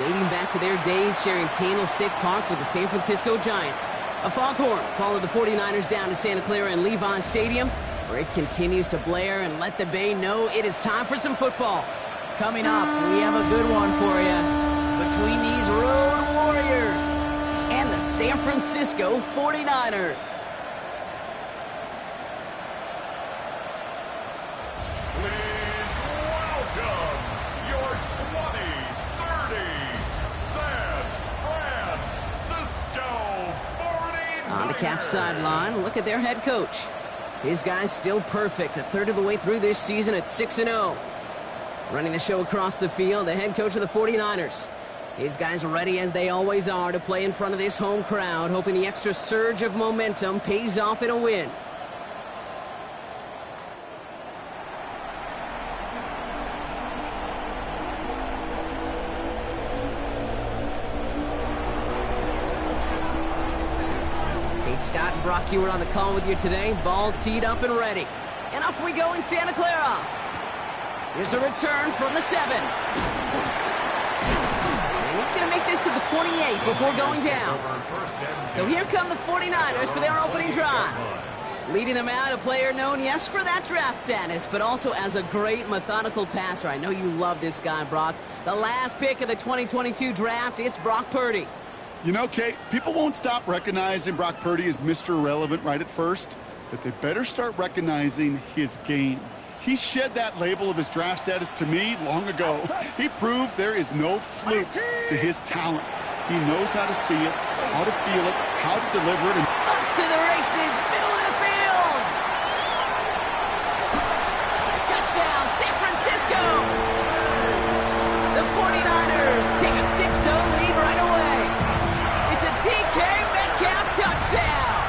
dating back to their days sharing Candlestick Park with the San Francisco Giants. A foghorn followed the 49ers down to Santa Clara and Levi Stadium, where it continues to blare and let the Bay know it is time for some football. Coming up, we have a good one for you. Between these Road Warriors and the San Francisco 49ers. Please welcome your 2030 San Francisco 49ers. On the Cap sideline, look at their head coach. His guy's still perfect, a third of the way through this season at 6-0. Running the show across the field, the head coach of the 49ers. His guys are ready as they always are to play in front of this home crowd, hoping the extra surge of momentum pays off in a win. Scott and Brock, you were on the call with you today. Ball teed up and ready. And off we go in Santa Clara. Here's a return from the 7. And he's going to make this to the 28 before going down. So here come the 49ers for their opening drive. Leading them out, a player known, yes, for that draft status, but also as a great methodical passer. I know you love this guy, Brock. The last pick of the 2022 draft, it's Brock Purdy. You know, Kate, people won't stop recognizing Brock Purdy as Mr. Irrelevant right at first, but they better start recognizing his game. He shed that label of his draft status to me long ago. He proved there is no fluke to his talent. He knows how to see it, how to feel it, how to deliver it. Up to the races, middle of the field. Touchdown, San Francisco. The 49ers take a 6-0 lead right away. DK Metcalf touchdown.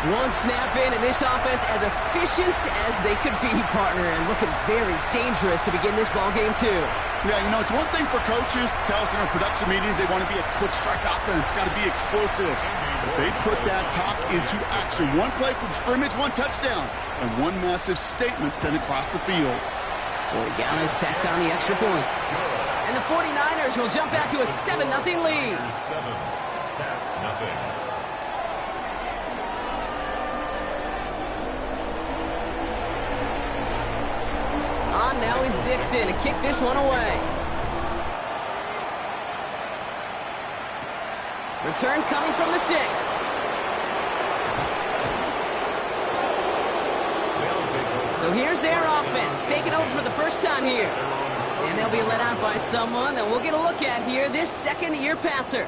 One snap in, and this offense as efficient as they could be, partner, and looking very dangerous to begin this ball game too. Yeah, you know, it's one thing for coaches to tell us in our production meetings they want to be a quick strike offense, got to be explosive. But they put that talk into action. One play from scrimmage, one touchdown, and one massive statement sent across the field. Boy, Gallis tacks on the extra point. And the 49ers will jump out to a 7-0 lead. 7, Caps nothing. On now is Dixon to kick this one away. Return coming from the 6. So here's their offense, taking over for the first time here. And they'll be let out by someone that we'll get a look at here, this second-year passer.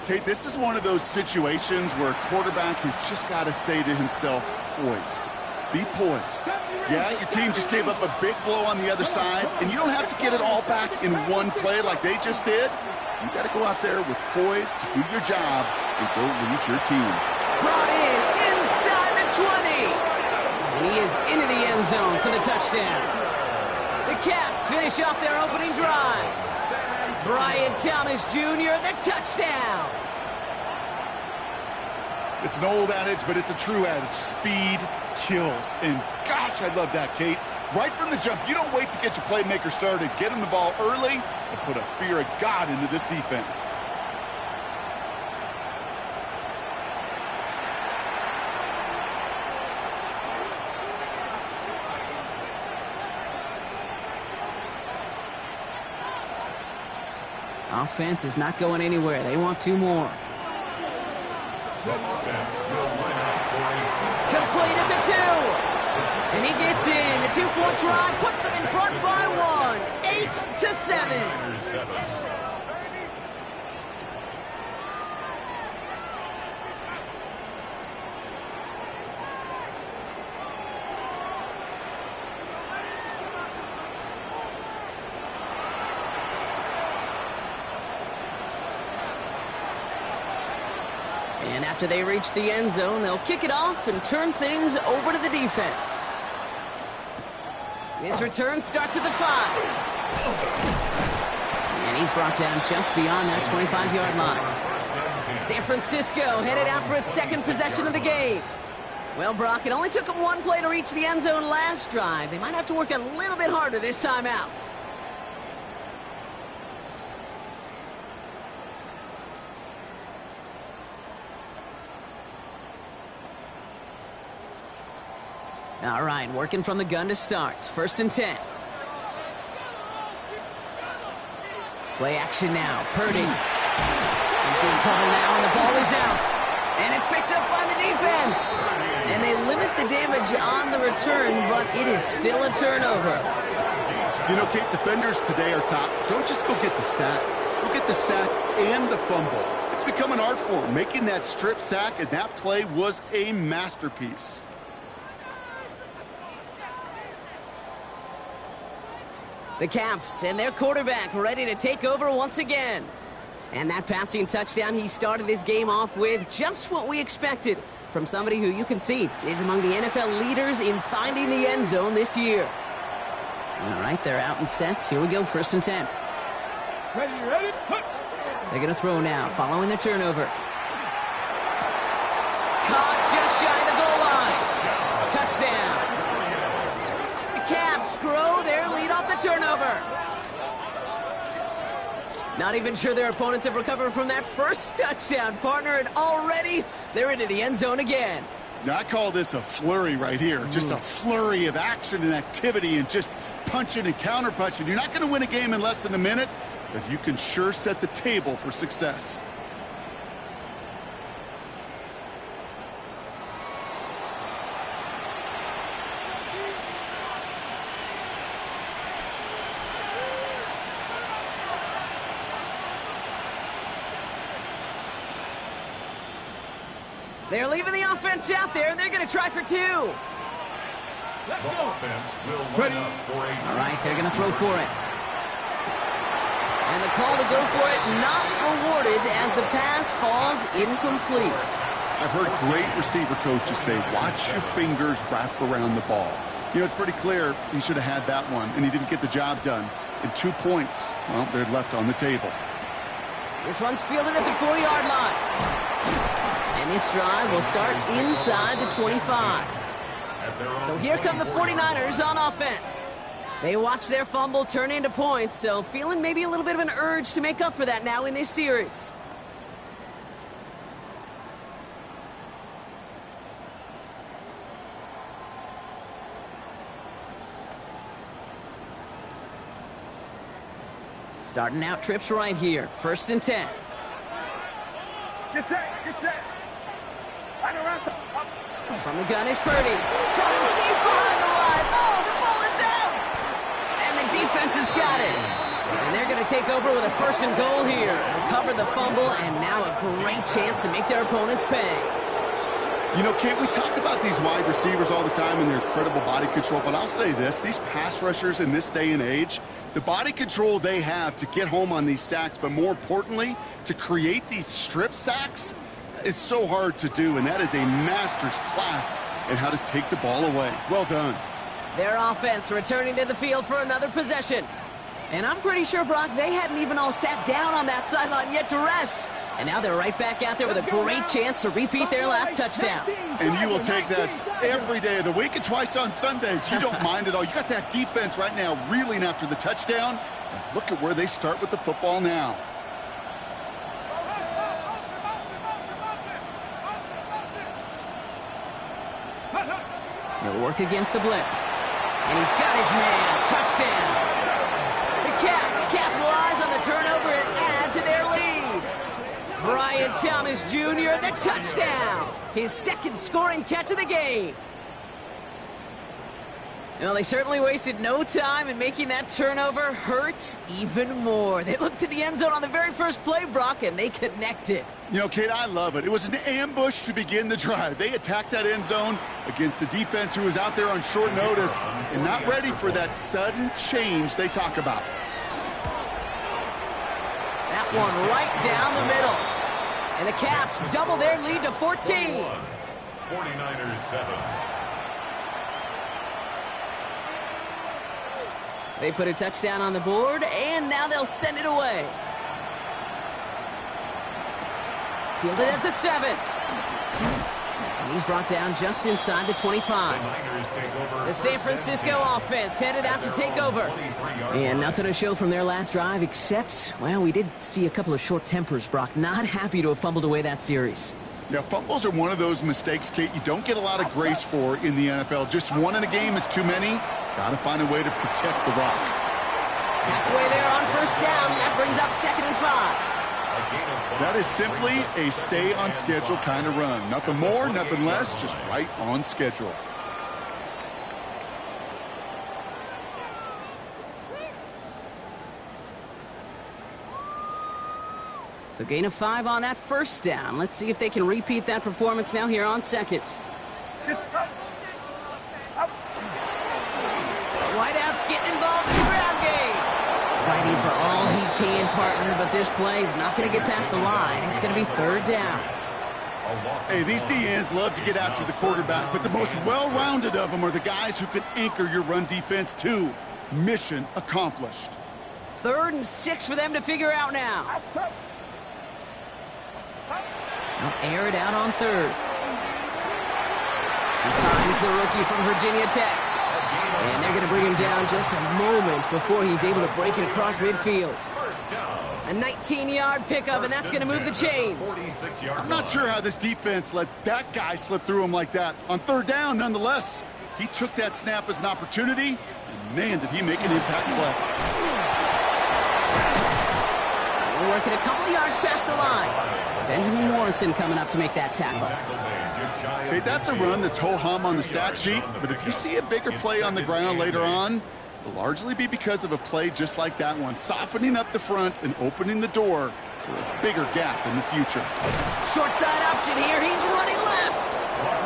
Kate, this is one of those situations where a quarterback has just got to say to himself, poised. Be poised. Yeah, your team just gave up a big blow on the other side, and you don't have to get it all back in one play like they just did. You got to go out there with poise to do your job and go lead your team. Brought in inside the 20. And he is into the end zone for the touchdown. The Caps finish off their opening drive. Brian Thomas Jr., the touchdown. It's an old adage, but it's a true adage. Speed kills. And gosh, I love that, Kate. Right from the jump, you don't wait to get your playmaker started. Get him the ball early and put a fear of God into this defense. Offense is not going anywhere. They want 2 more. Complete at the 2. And he gets in. The 2-point try puts him in front by 1. 8-7. And after they reach the end zone, they'll kick it off and turn things over to the defense. This return starts at the 5. And he's brought down just beyond that 25-yard line. San Francisco headed out for its second possession of the game. Well, Brock, it only took them 1 play to reach the end zone last drive. They might have to work a little bit harder this time out. All right, working from the gun to start. 1st and 10. Play action now. Purdy. In trouble now, and the ball is out. And it's picked up by the defense. And they limit the damage on the return, but it is still a turnover. You know, Kate, defenders today are top. Don't just go get the sack. Go get the sack and the fumble. It's become an art form. Making that strip sack, and that play was a masterpiece. The Caps and their quarterback ready to take over once again. And that passing touchdown, he started this game off with just what we expected from somebody who you can see is among the NFL leaders in finding the end zone this year. All right, they're out and set. Here we go, 1st and 10. Ready? They're going to throw now, following the turnover. Caught just shy of the goal line. Touchdown. The Caps grow their lead off the turnover. Not even sure their opponents have recovered from that first touchdown, partner, and already they're into the end zone again. Now, I call this a flurry right here. Just a flurry of action and activity and just punching and counter-punching. You're not going to win a game in less than a minute, but you can sure set the table for success. They're leaving the offense out there, and they're going to try for 2. The offense will line up for a... All right, they're going to throw for it. And the call to go for it not rewarded as the pass falls incomplete. I've heard great receiver coaches say, watch your fingers wrap around the ball. You know, it's pretty clear he should have had that one, and he didn't get the job done. And 2 points, well, they're left on the table. This one's fielded at the 4-yard line. And this drive will start inside the 25. So here come the 49ers on offense. They watch their fumble turn into points, so feeling maybe a little bit of an urge to make up for that now in this series. Starting out trips right here. 1st and 10. Get set. From the gun is Purdy. Coming deep behind the line. Oh, the ball is out! And the defense has got it. And they're going to take over with a 1st and goal here. Recover the fumble, and now a great chance to make their opponents pay. You know, Kate, we talk about these wide receivers all the time and their incredible body control, but I'll say this, these pass rushers in this day and age, the body control they have to get home on these sacks, but more importantly, to create these strip sacks, is so hard to do, and that is a master's class in how to take the ball away. Well done. Their offense returning to the field for another possession. And I'm pretty sure, Brock, they hadn't even all sat down on that sideline yet to rest. And now they're right back out there with a great chance to repeat their last touchdown. And you will take that every day of the week and twice on Sundays. You don't mind at all. You got that defense right now reeling after the touchdown. And look at where they start with the football now. He'll work against the blitz. And he's got his man. Touchdown. The Caps capitalize on the turnover and add to their lead. Brian Thomas Jr., the touchdown. His 2nd scoring catch of the game. Well, they certainly wasted no time in making that turnover hurt even more. They looked to the end zone on the very first play, Brock, and they connected. You know, Kate, I love it. It was an ambush to begin the drive. They attacked that end zone against a defense who was out there on short notice and not ready for that sudden change they talk about. That one right down the middle. And the Caps double their lead to 14. 49ers 7. They put a touchdown on the board, and now they'll send it away. Fielded at the 7. And he's brought down just inside the 25. The San Francisco offense headed out to take over. And nothing to show from their last drive except, well, we did see a couple of short tempers, Brock. Not happy to have fumbled away that series. Yeah, fumbles are one of those mistakes, Kate, you don't get a lot of grace for in the NFL. Just one in a game is too many. Got to find a way to protect the rock. Halfway there on first down. That brings up 2nd and 5. That is simply a stay-on-schedule kind of run. Nothing more, nothing less, just right on schedule. So gain of 5 on that first down. Let's see if they can repeat that performance now here on 2nd. Whiteout's getting involved in the ground game. Fighting for all he can, partner, but this play is not going to get past the line. It's going to be 3rd down. Hey, these DNs love to get after the quarterback, but the most well-rounded of them are the guys who can anchor your run defense too. Mission accomplished. 3rd and 6 for them to figure out now. They'll air it out on 3rd. He finds the rookie from Virginia Tech. And they're going to bring him down just a moment before he's able to break it across midfield. A 19-yard pickup, and that's going to move the chains. I'm not sure how this defense let that guy slip through him like that. On 3rd down, nonetheless, he took that snap as an opportunity, and man, did he make an impact play. We're working a couple of yards past the line. Benjamin Morrison coming up to make that tackle. Okay, that's a run that's ho-hum on the stat sheet, but if you see a bigger play on the ground later on, it'll largely be because of a play just like that one, softening up the front and opening the door for a bigger gap in the future. Short side option here. He's running left.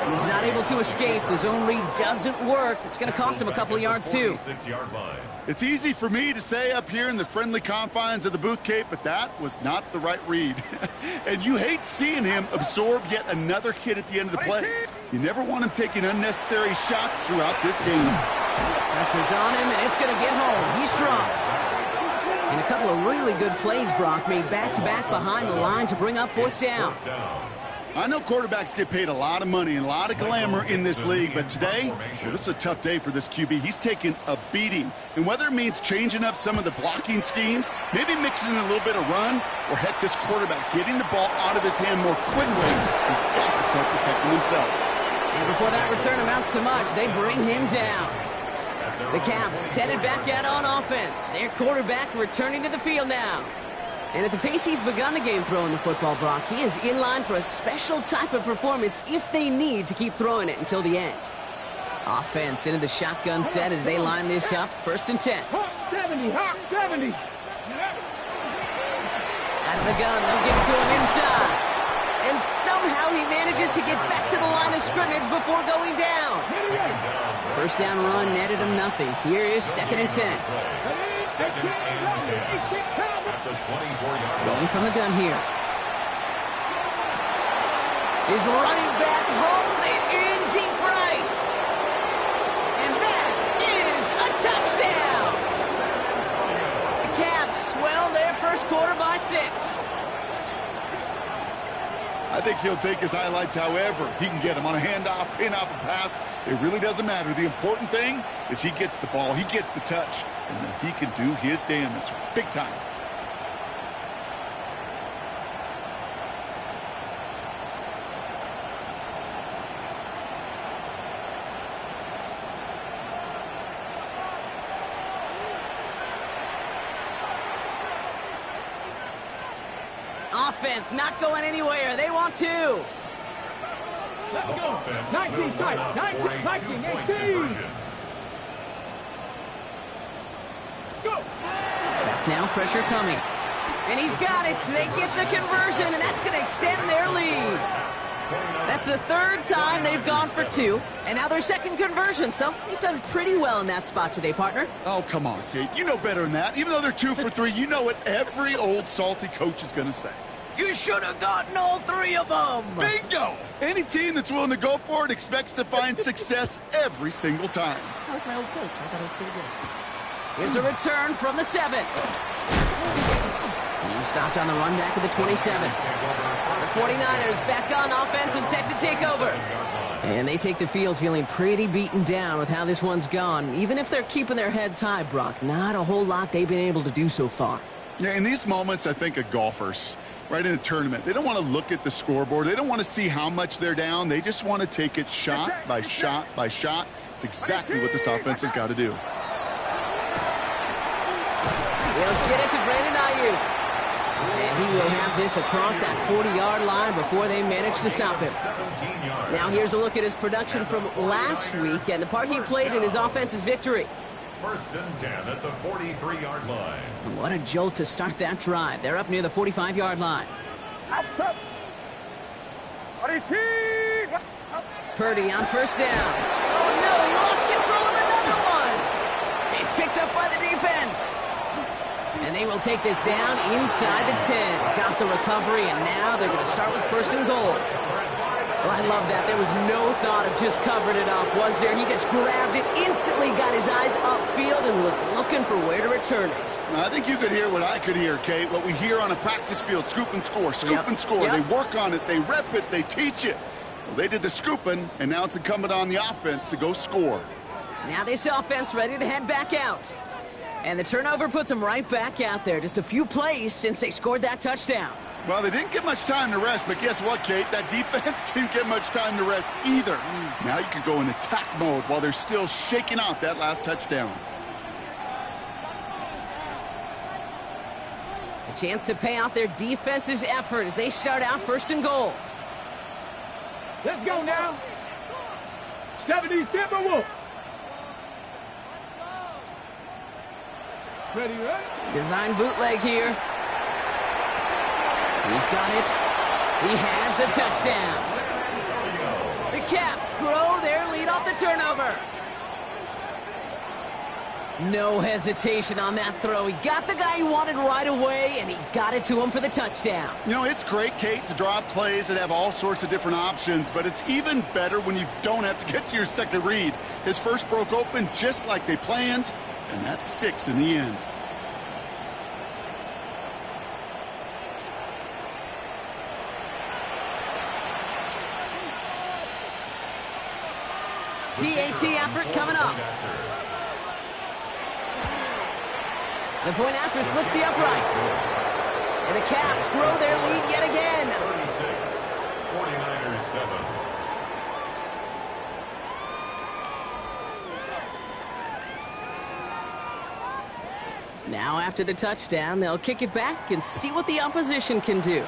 And he's not able to escape. The zone read doesn't work. It's going to cost him a couple of yards, too. It's easy for me to say up here in the friendly confines of the booth, Cape, but that was not the right read. And you hate seeing him absorb yet another hit at the end of the play. You never want him taking unnecessary shots throughout this game. Pressure's on him, and it's going to get home. He's dropped. And a couple of really good plays, Brock, made back-to-back behind the line to bring up 4th down. I know quarterbacks get paid a lot of money and a lot of glamour in this league, but today, well, this is a tough day for this QB. He's taking a beating. And whether it means changing up some of the blocking schemes, maybe mixing in a little bit of run, or heck, this quarterback getting the ball out of his hand more quickly, he's got to start protecting himself. And before that return amounts to much, they bring him down. The Caps headed back out on offense. Their quarterback returning to the field now. And at the pace he's begun the game throwing the football, Brock, he is in line for a special type of performance if they need to keep throwing it until the end. Offense into the shotgun set as they line this up. 1st and 10. Hawk 70, Hawk 70. Out of the gun, they'll give it to him inside. And somehow he manages to get back to the line of scrimmage before going down. 1st down run netted him nothing. Here is 2nd and 10. Going from the gun here. His running back hauls it in deep right. And that is a touchdown. The Caps swell their first quarter by 6. I think he'll take his highlights however he can get them on a handoff, pin off a pass. It really doesn't matter. The important thing is he gets the ball, he gets the touch, and then he can do his damage big time. Offense not going anywhere. They want to. Let's go. 19 tight. 19, 18. Go. Now pressure coming. And he's got it. They get the conversion, and that's going to extend their lead. That's the 3rd time they've gone for 2, and now their 2nd conversion. So they've done pretty well in that spot today, partner. Oh, come on, Kate. You know better than that. Even though they're 2 for 3, you know what every old salty coach is going to say. You should have gotten all 3 of them. Bingo! Any team that's willing to go for it expects to find success every single time. That was my old coach. I thought it was pretty good. Here's a return from the 7. He stopped on the run back of the 27. The 49ers back on offense and set to take over. And they take the field feeling pretty beaten down with how this one's gone. Even if they're keeping their heads high, Brock, not a whole lot they've been able to do so far. Yeah, in these moments, I think of golfers. right in a tournament. They don't want to look at the scoreboard. They don't want to see how much they're down. They just want to take it shot by shot by shot. It's exactly what this offense has got to do. They'll get it to Brandon Ayuk. And he will have this across that 40-yard line before they manage to stop him. Now here's a look at his production from last week and the part he played in his offense's victory. 1st and 10 at the 43-yard line. What a jolt to start that drive. They're up near the 45-yard line. Purdy on 1st down. Oh no, he lost control of another one. It's picked up by the defense. And they will take this down inside the 10. Got the recovery, and now they're going to start with 1st and goal. Well, I love that. There was no thought of just covering it up, was there? He just grabbed it, instantly got his eyes upfield, and was looking for where to return it. I think you could hear what I could hear, Kate. What we hear on a practice field, scoop and score, scoop and score. They work on it, they rep it, they teach it. Well, they did the scooping, and now it's incumbent on the offense to go score. Now this offense ready to head back out. And the turnover puts them right back out there. Just a few plays since they scored that touchdown. Well, they didn't get much time to rest, but guess what, Kate? That defense didn't get much time to rest either. Now you can go in attack mode while they're still shaking off that last touchdown. A chance to pay off their defense's effort as they start out 1st and goal. Let's go now. 70 Timberwolves. Ready, right? Design bootleg here. He's got it. He has the touchdown. The Caps grow their lead off the turnover. No hesitation on that throw. He got the guy he wanted right away, and he got it to him for the touchdown. You know, it's great, Kate, to draw up plays that have all sorts of different options, but it's even better when you don't have to get to your second read. His first broke open just like they planned, and that's 6 in the end. PAT effort coming up. The point after splits the upright. And the Caps grow their lead yet again. 36, 49ers 7. Now after the touchdown, they'll kick it back and see what the opposition can do.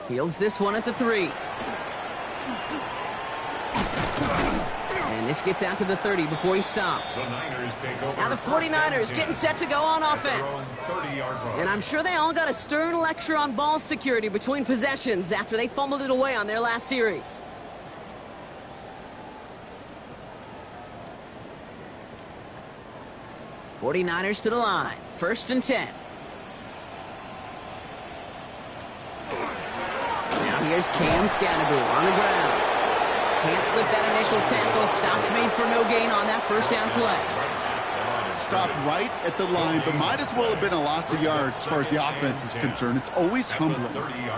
Fields this one at the 3. And this gets out to the 30 before he stops. Now the 49ers getting set to go on offense. And I'm sure they all got a stern lecture on ball security between possessions after they fumbled it away on their last series. '49ers to the line. 1st and 10. Now here's Cam Scannable on the ground. Can't slip that initial tackle. Stops made for no gain on that 1st down play. Stopped right at the line, but might as well have been a loss of yards as far as the offense is concerned. It's always humbling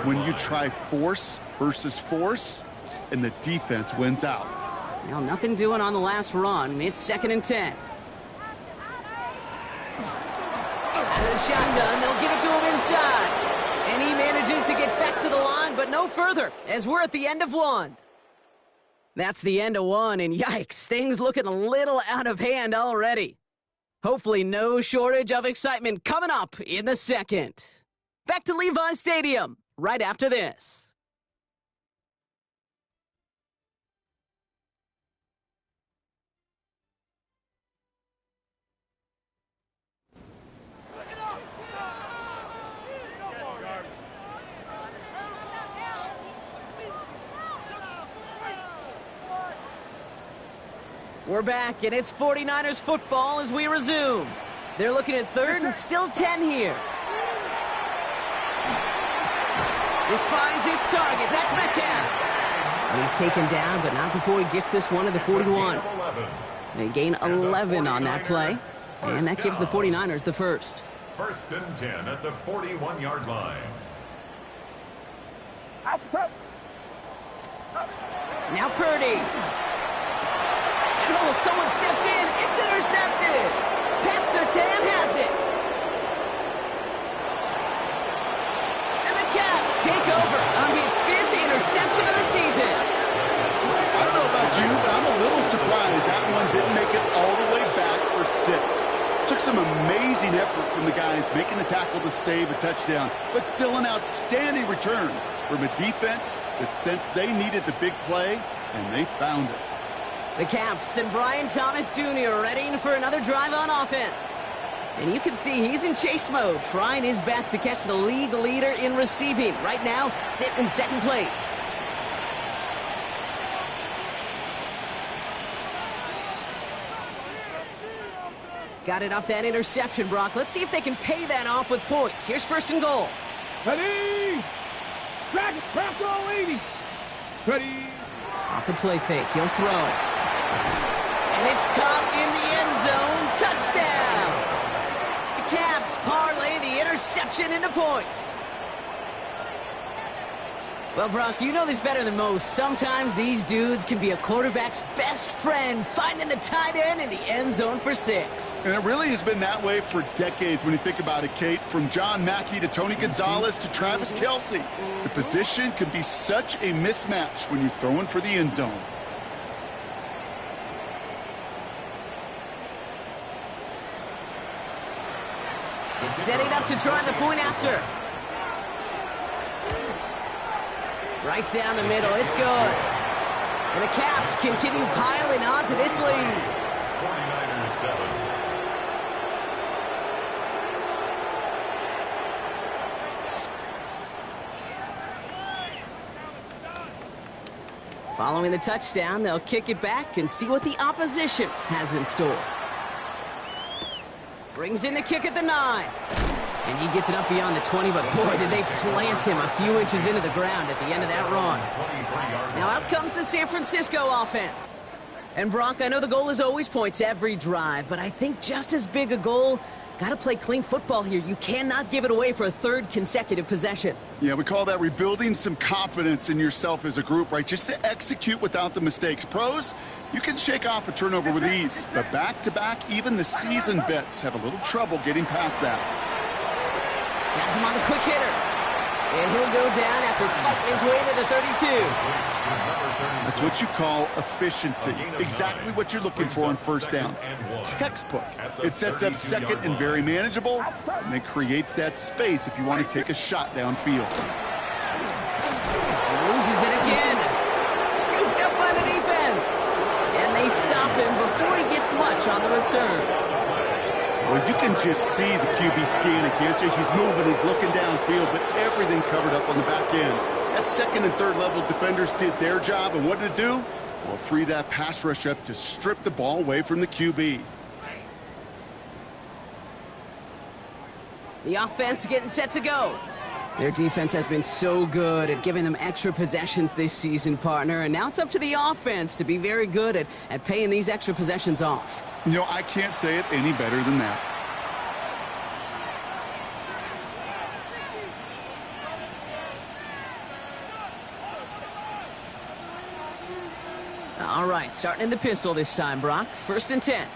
when you try force versus force, and the defense wins out. Well, nothing doing on the last run. It's 2nd and 10. Out of the shotgun, they'll give it to him inside. And he manages to get back to the line, but no further, as we're at the end of 1. That's the end of 1, and yikes, things looking a little out of hand already. Hopefully no shortage of excitement coming up in the 2nd. Back to Levi Stadium right after this. We're back, and it's 49ers football as we resume. They're looking at 3rd and still 10 here. This finds its target. That's Metcalf. And he's taken down, but not before he gets this one to the 41. They gain 11 on that play, and that gives the 49ers the first. 1st and 10 at the 41-yard line. Now Purdy. Oh, someone stepped in. It's intercepted. Pat Surtain has it. take over on his 5th interception of the season. I don't know about you, but I'm a little surprised that one didn't make it all the way back for 6. Took some amazing effort from the guys making the tackle to save a touchdown, but still an outstanding return from a defense that sensed they needed the big play, and they found it. The Caps and Brian Thomas Jr. ready for another drive on offense. And you can see he's in chase mode, trying his best to catch the league leader in receiving. Right now, sitting in 2nd place. Got it off that interception, Brock. Let's see if they can pay that off with points. Here's 1st and goal. Ready. Track it. Bronco 80. Ready. Off the play fake. He'll throw. And it's caught in the end zone. Touchdown. The Caps parlay the interception into points. Well, Brock, you know this better than most. Sometimes these dudes can be a quarterback's best friend, finding the tight end in the end zone for 6. And it really has been that way for decades when you think about it, Kate. From John Mackey to Tony Gonzalez to Travis Kelce. The position can be such a mismatch when you're throwing for the end zone. Setting up to try the point after. Right down the middle. It's good. And the Caps continue piling on to this lead. 49ers 7. Following the touchdown, they'll kick it back and see what the opposition has in store. Brings in the kick at the 9. And he gets it up beyond the 20, but boy, did they plant him a few inches into the ground at the end of that run. Now out comes the San Francisco offense. And Brock, I know the goal is always points every drive, but I think just as big a goal, got to play clean football here. You cannot give it away for a 3rd consecutive possession. Yeah, we call that rebuilding some confidence in yourself as a group, right? Just to execute without the mistakes. Pros, you can shake off a turnover with ease, but back-to-back, even the seasoned vets have a little trouble getting past that. Has him on the quick hitter. And he'll go down after fighting his way to the 32. That's what you call efficiency. Exactly what you're looking for on 1st down. Textbook. It sets up 2nd and very manageable, and it creates that space if you want to take a shot downfield. Loses it again. Scooped up by the defense. And they stop him before he gets much on the return. Well, you can just see the QB scanning, can't you? He's moving, he's looking downfield, but everything covered up on the back end. That 2nd and 3rd level defenders did their job, and what did it do? Well, free that pass rush up to strip the ball away from the QB. The offense getting set to go. Their defense has been so good at giving them extra possessions this season, partner, and now it's up to the offense to be very good at paying these extra possessions off. You know, I can't say it any better than that. All right, starting in the pistol this time, Brock. 1st and 10.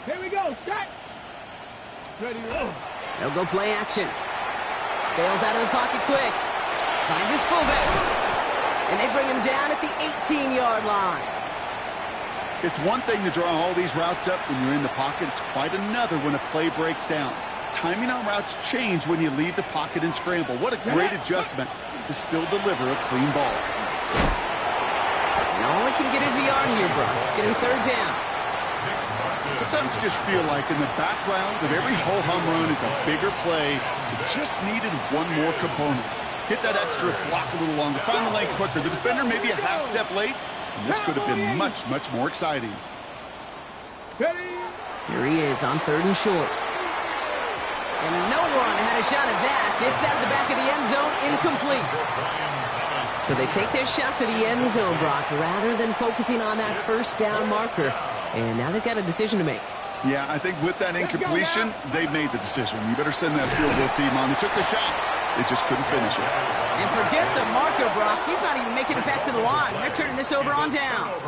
Here we go. Set. Ready. They'll go play action. Bails out of the pocket quick. Finds his fullback. And they bring him down at the 18-yard line. It's one thing to draw all these routes up when you're in the pocket. It's quite another when a play breaks down. Timing on routes change when you leave the pocket and scramble. What a great adjustment to still deliver a clean ball. And all he can get is a yard here, bro. It's going to be 3rd down. Sometimes you just feel like in the background of every ho-hum run is a bigger play. It just needed one more component. Hit that extra block a little longer. Find the lane quicker. The defender maybe a half step late. And this could have been much, much more exciting. Here he is on 3rd and short. And no one had a shot at that. It's at the back of the end zone, incomplete. So they take their shot for the end zone, Brock, rather than focusing on that 1st down marker. And now they've got a decision to make. Yeah, I think with that incompletion, they made the decision. You better send that field goal team on. They took the shot. They just couldn't finish it. And forget the marker, Brock. He's not even making it back to the line. They're turning this over on downs.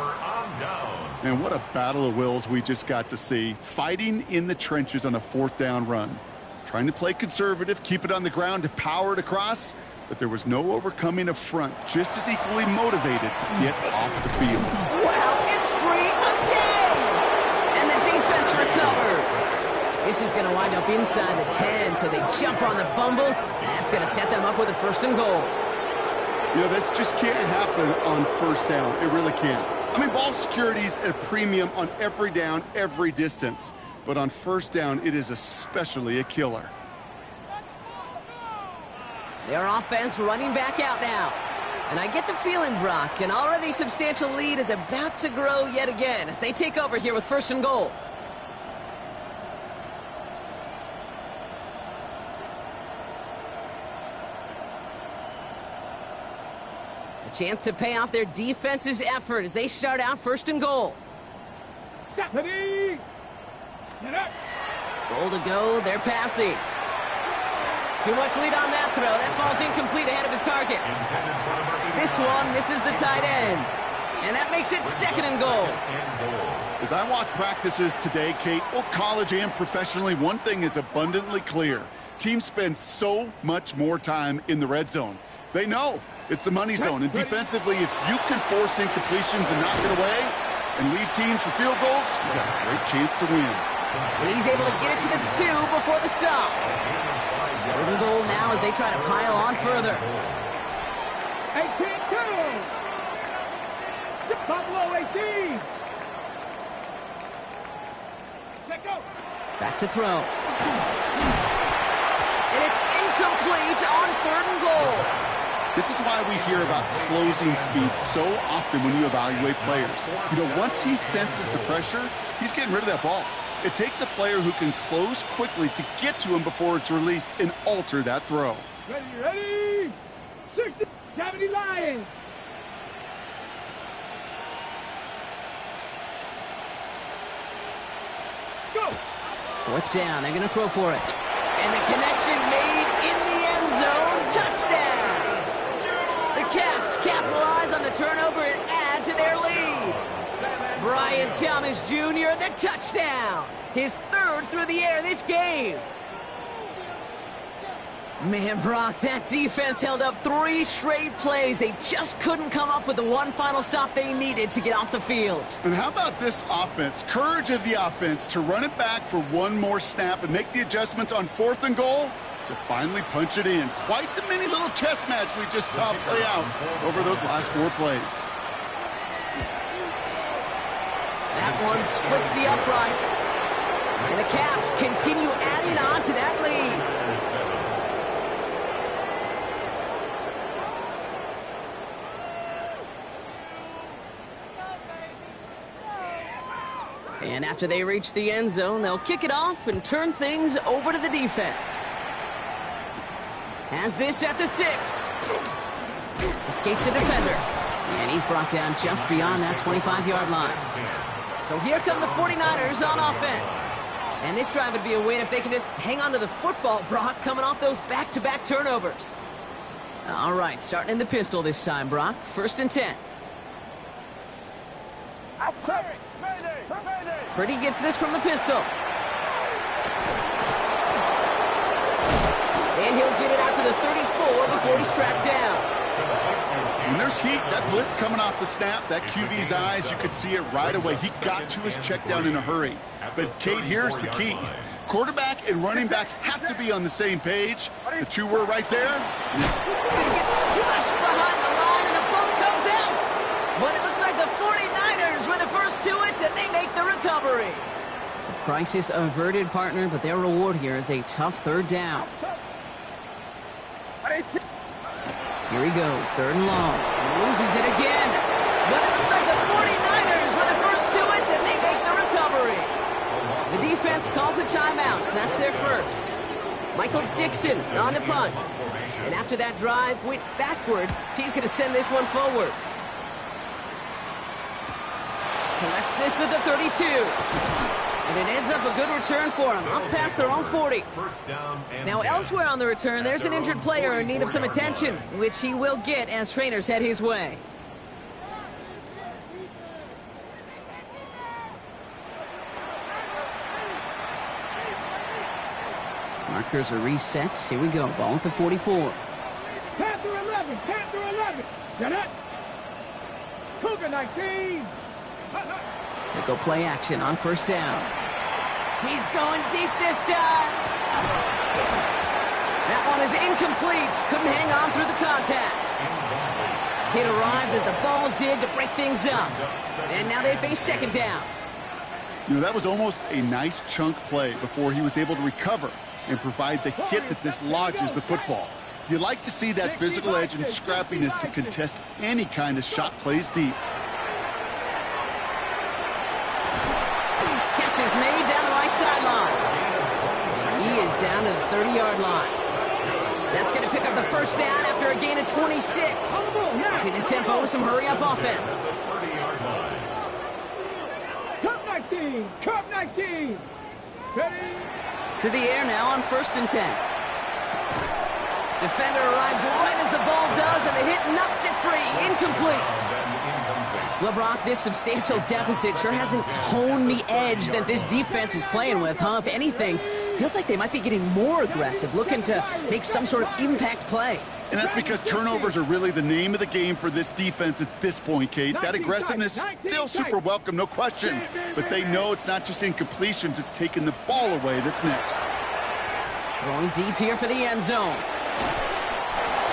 And what a battle of wills we just got to see. Fighting in the trenches on a 4th down run. Trying to play conservative, keep it on the ground to power it across. but there was no overcoming a front just as equally motivated to get off the field. Wow, it's free again! And the defense recovers. This is going to wind up inside the 10, so they jump on the fumble, and that's going to set them up with a 1st and goal. You know, this just can't happen on 1st down. It really can't. I mean, ball security is at a premium on every down, every distance. But on 1st down, it is especially a killer. Their offense running back out now. And I get the feeling, Brock, an already substantial lead is about to grow yet again as they take over here with 1st and goal. A chance to pay off their defense's effort as they start out 1st and goal. Stephanie! Get up! Goal to go, they're passing. Too much lead on that throw. That falls incomplete ahead of his target. This one misses the tight end. And that makes it 2nd and goal. As I watch practices today, Kate, both college and professionally, one thing is abundantly clear. Teams spend so much more time in the red zone. They know it's the money zone. And defensively, if you can force incompletions and knock it away and lead teams for field goals, you got a great chance to win. And he's able to get it to the 2 before the stop. 3rd and goal now as they try to pile on further. 18-2! Buffalo 18! Let go! Back to throw. And it's incomplete on 3rd and goal. This is why we hear about closing speed so often when you evaluate players. You know, once he senses the pressure, he's getting rid of that ball. It takes a player who can close quickly to get to him before it's released and alter that throw. Ready! 60, 70 Lions! Let's go! 4th down, they're going to throw for it. And the connection made in the end zone. Touchdown! The Caps capitalize on the turnover and add to their lead. Brian Thomas Jr., the touchdown. His 3rd through the air this game. Man, Brock, that defense held up 3 straight plays. They just couldn't come up with the one final stop they needed to get off the field. And how about this offense? Courage of the offense to run it back for one more snap and make the adjustments on 4th and goal to finally punch it in. Quite the mini little chess match we just saw play out over those last 4 plays. That one splits the uprights. And the Caps continue adding on to that lead. And after they reach the end zone, they'll kick it off and turn things over to the defense. Has this at the 6. Escapes the defender. And he's brought down just beyond that 25-yard line. So here come the 49ers on offense. And this drive would be a win if they can just hang on to the football, Brock, coming off those back-to-back turnovers. All right, starting in the pistol this time, Brock. 1st and 10. Purdy gets this from the pistol. And he'll get it out to the 34 before he's tracked down. When there's heat, that blitz coming off the snap, that QB's eyes, you could see it right away. He got to his check down in a hurry. But, Kate, here's the key. Quarterback and running back have to be on the same page. The 2 were right there. He gets crushed behind the line, and the ball comes out. But it looks like the 49ers were the first to it, and they make the recovery. So crisis averted, partner, but their reward here is a tough 3rd down. Here he goes, 3rd and long. Loses it again. But it looks like the 49ers were the first to it, and they make the recovery. The defense calls a timeout, so that's their first. Michael Dixon on the punt. And after that drive went backwards, he's going to send this one forward. Collects this at the 32. And it ends up a good return for him, up past their own 40. Now elsewhere on the return, there's an injured player in need of some attention, which he will get as trainers head his way. Markers are reset. Here we go, ball at the 44. Panther 11. Panther 11. Get it. Cougar 19. They go play action on first down. He's going deep this time. That one is incomplete. Couldn't hang on through the contact. It arrived as the ball did to break things up. And now they face second down. You know, that was almost a nice chunk play before he was able to recover and provide the hit that dislodges the football. You like to see that physical edge and scrappiness to contest any kind of shot plays deep. Catch is made down the right sideline. He is down to the 30-yard line. That's going to pick up the first down after a gain of 26. Upping the tempo with some hurry-up offense. Cup 19. Cup 19. Ready? To the air now on 1st and 10. Defender arrives right as the ball does, and the hit knocks it free. Incomplete. Well, Brock, this substantial deficit sure hasn't toned the edge that this defense is playing with, huh? If anything, feels like they might be getting more aggressive, looking to make some sort of impact play. And that's because turnovers are really the name of the game for this defense at this point, Kate. That aggressiveness is still super welcome, no question. But they know it's not just incompletions, it's taking the ball away that's next. Going deep here for the end zone.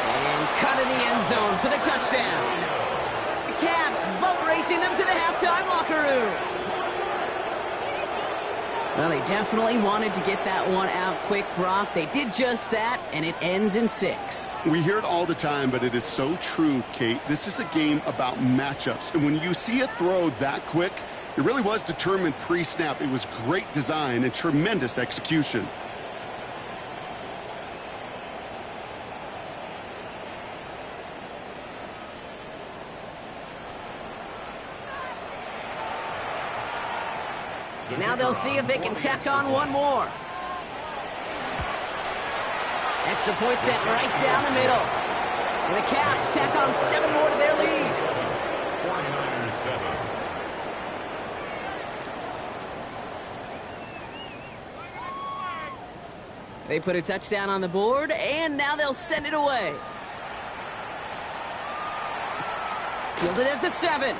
And cut in the end zone for the touchdown. The Cavs boat racing them to the halftime locker room. Well, they definitely wanted to get that one out quick, Brock. They did just that, and it ends in 6. We hear it all the time, but it is so true, Kate. This is a game about matchups. And when you see a throw that quick, it really was determined pre-snap. It was great design and tremendous execution. Now they'll see if they can tack on one more. Extra point sent right down the middle. And the Caps tack on 7 more to their lead. 49ers 7. They put a touchdown on the board, and now they'll send it away. Fielded at the 7.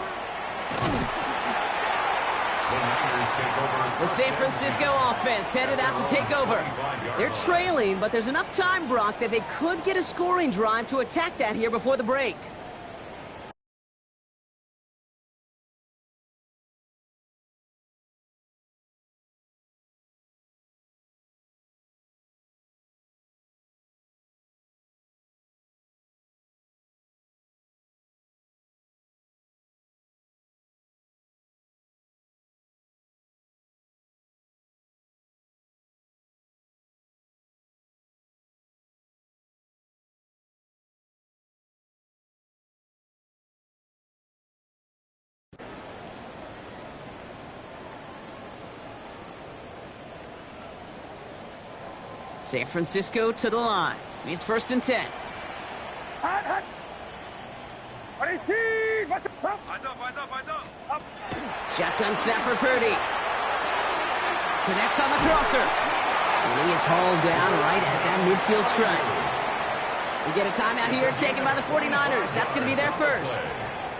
The San Francisco offense headed out to take over. They're trailing, but there's enough time, Brock, that they could get a scoring drive to attack that here before the break. San Francisco to the line. It's 1st and 10. Shotgun snap for Purdy. Connects on the crosser. And he is hauled down right at that midfield stripe. We get a timeout here taken by the 49ers. That's going to be their first.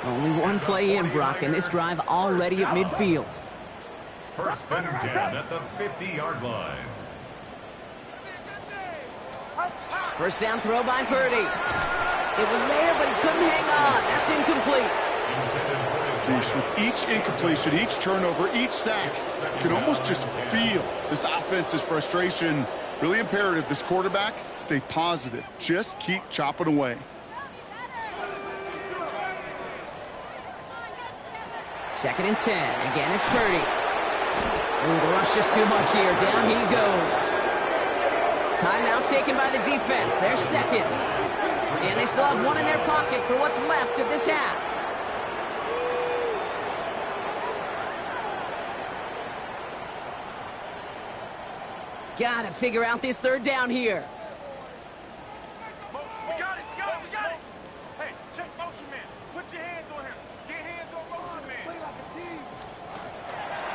Only one play in, Brock, and this drive already at midfield. 1st and 10 at the 50-yard line. First down throw by Purdy. It was there, but he couldn't hang on. That's incomplete. With each incompletion, each turnover, each sack, you can almost just feel this offense's frustration. Really imperative this quarterback stay positive. Just keep chopping away. 2nd and 10. Again, it's Purdy. Ooh, the rush is too much here. Down he goes. Timeout taken by the defense. Their second. And they still have one in their pocket for what's left of this half. Gotta figure out this 3rd down here. We got it, we got it, we got it. Hey, check motion man. Put your hands on him. Get hands on motion man. Play like a team.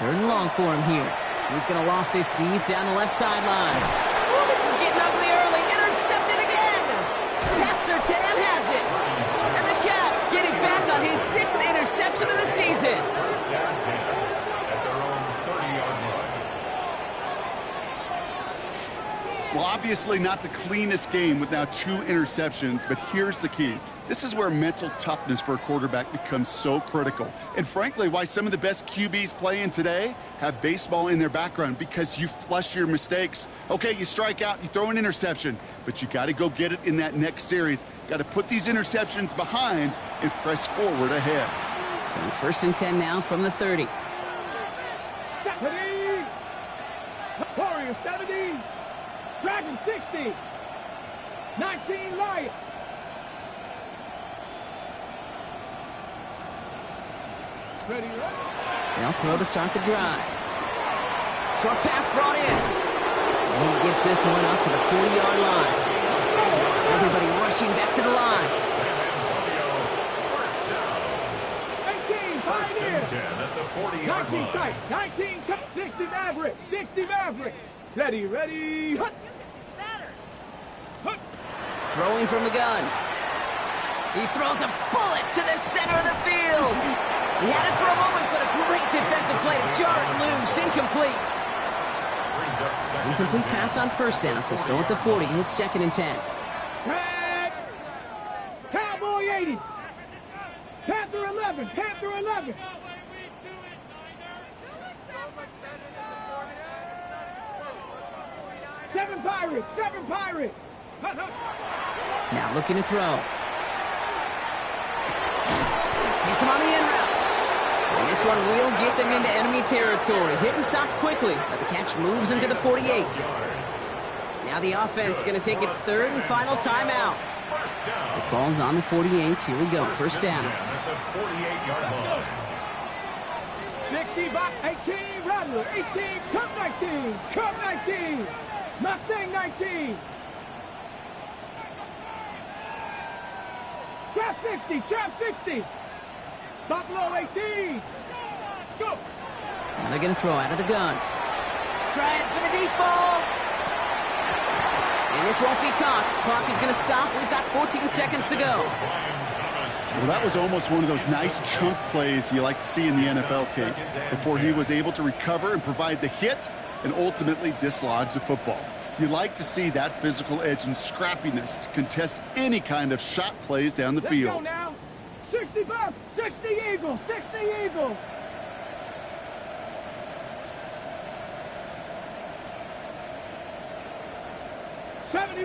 3rd and long for him here. He's gonna loft this deep down the left sideline. Oh, this is getting ugly early. Intercepted again. Pat Surtain Well, obviously not the cleanest game with now 2 interceptions, but here's the key. This is where mental toughness for a quarterback becomes so critical. And frankly, why some of the best QBs playing today have baseball in their background, because you flush your mistakes. Okay, you strike out, you throw an interception, but you got to go get it in that next series. Got to put these interceptions behind and press forward ahead. So 1st and 10 now from the 30. Warriors 70. Dragon 60. 19 Lions. Ready, ready. They'll throw to start the drive. Short pass brought in. And he gets this one up to the 40-yard line. Everybody rushing back to the line. 18, Pioneers. 10 at the 40-yard 19 line. tight. 19 tight. 60 Maverick. 60 Maverick. Ready, ready. Hut. Hut. Throwing from the gun. He throws a bullet to the center of the field. He had it for a moment, but a great defensive play to jar it loose. Incomplete. Incomplete pass on 1st down, so still at the 40. It's 2nd and 10. Tag. Cowboy 80. Panther 11. Panther 11. Seven Pirates. 7 Pirates. Hut, hut. Now looking to throw. Hits him on the end route. And this one will get them into enemy territory. Hit and stopped quickly, but the catch moves into the 48. Now the offense going to take its 3rd and final timeout. The ball's on the 48. Here we go. 1st down. 60 by 18, Rattler, 18, Cup 19, Cup 19, Mustang 19. Trap 60, Trap 60. Buffalo 18. Go. Now they're going to throw out of the gun. Try it for the deep ball. And this won't be caught. Clock is going to stop. We've got 14 seconds to go. Well, that was almost one of those nice chunk plays you like to see in the NFL, Kate, before he was able to recover and provide the hit and ultimately dislodge the football. You like to see that physical edge and scrappiness to contest any kind of shot plays down the Let's go field. now. 65, 60 Eagles, 60 Eagles.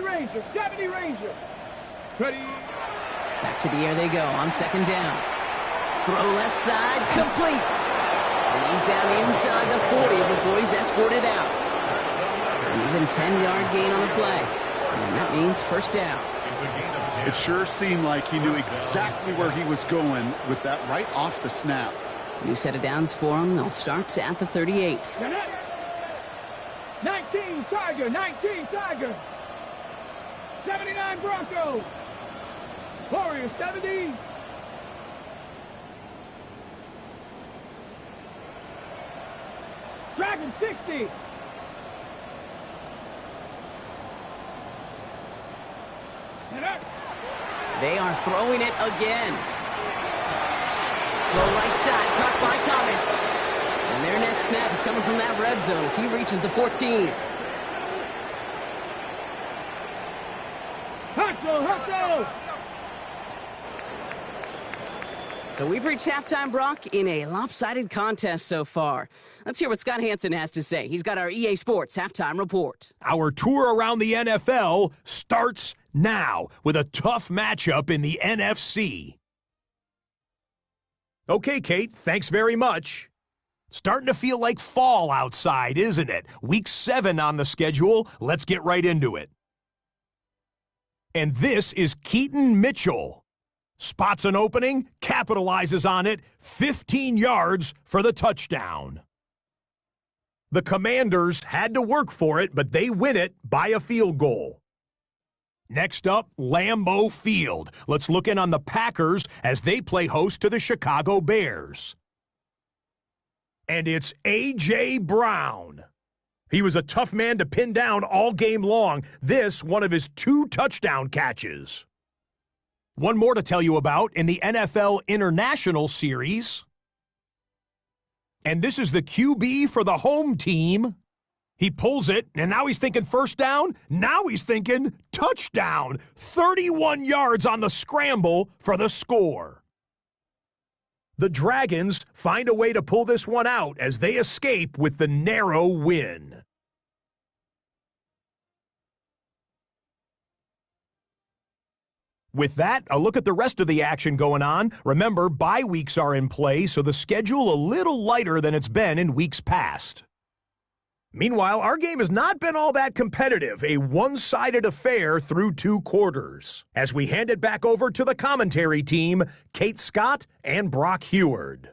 Ranger, 70 Ranger. Ready. Back to the air they go on 2nd down. Throw left side, complete. And he's down inside the 40 before he's escorted out. An even 10-yard gain on the play. And that means 1st down. It sure seemed like he knew exactly where he was going with that right off the snap. New set of downs for him. They'll start at the 38. 19 Tiger, 19 Tiger. 79 Broncos. Warriors 70. Dragon 60. They are throwing it again. Low right side, caught by Thomas. And their next snap is coming from that red zone as he reaches the 14. Hustle. So we've reached halftime, Brock, in a lopsided contest so far. Let's hear what Scott Hansen has to say. He's got our EA Sports halftime report. Our tour around the NFL starts now with a tough matchup in the NFC. Okay, Kate, thanks very much. Starting to feel like fall outside, isn't it? Week 7 on the schedule. Let's get right into it. And this is Keaton Mitchell. Spots an opening, capitalizes on it, 15 yards for the touchdown. The Commanders had to work for it, but they win it by a field goal. Next up, Lambeau Field. Let's look in on the Packers as they play host to the Chicago Bears. And it's A.J. Brown. He was a tough man to pin down all game long. This, one of his 2 touchdown catches. One more to tell you about in the NFL International Series. And this is the QB for the home team. He pulls it, and now he's thinking first down. Now he's thinking touchdown. 31 yards on the scramble for the score. The Dragons find a way to pull this one out as they escape with the narrow win. With that, a look at the rest of the action going on. Remember, bye weeks are in play, so the schedule a little lighter than it's been in weeks past. Meanwhile, our game has not been all that competitive, a one-sided affair through 2 quarters. As we hand it back over to the commentary team, Kate Scott and Brock Heward.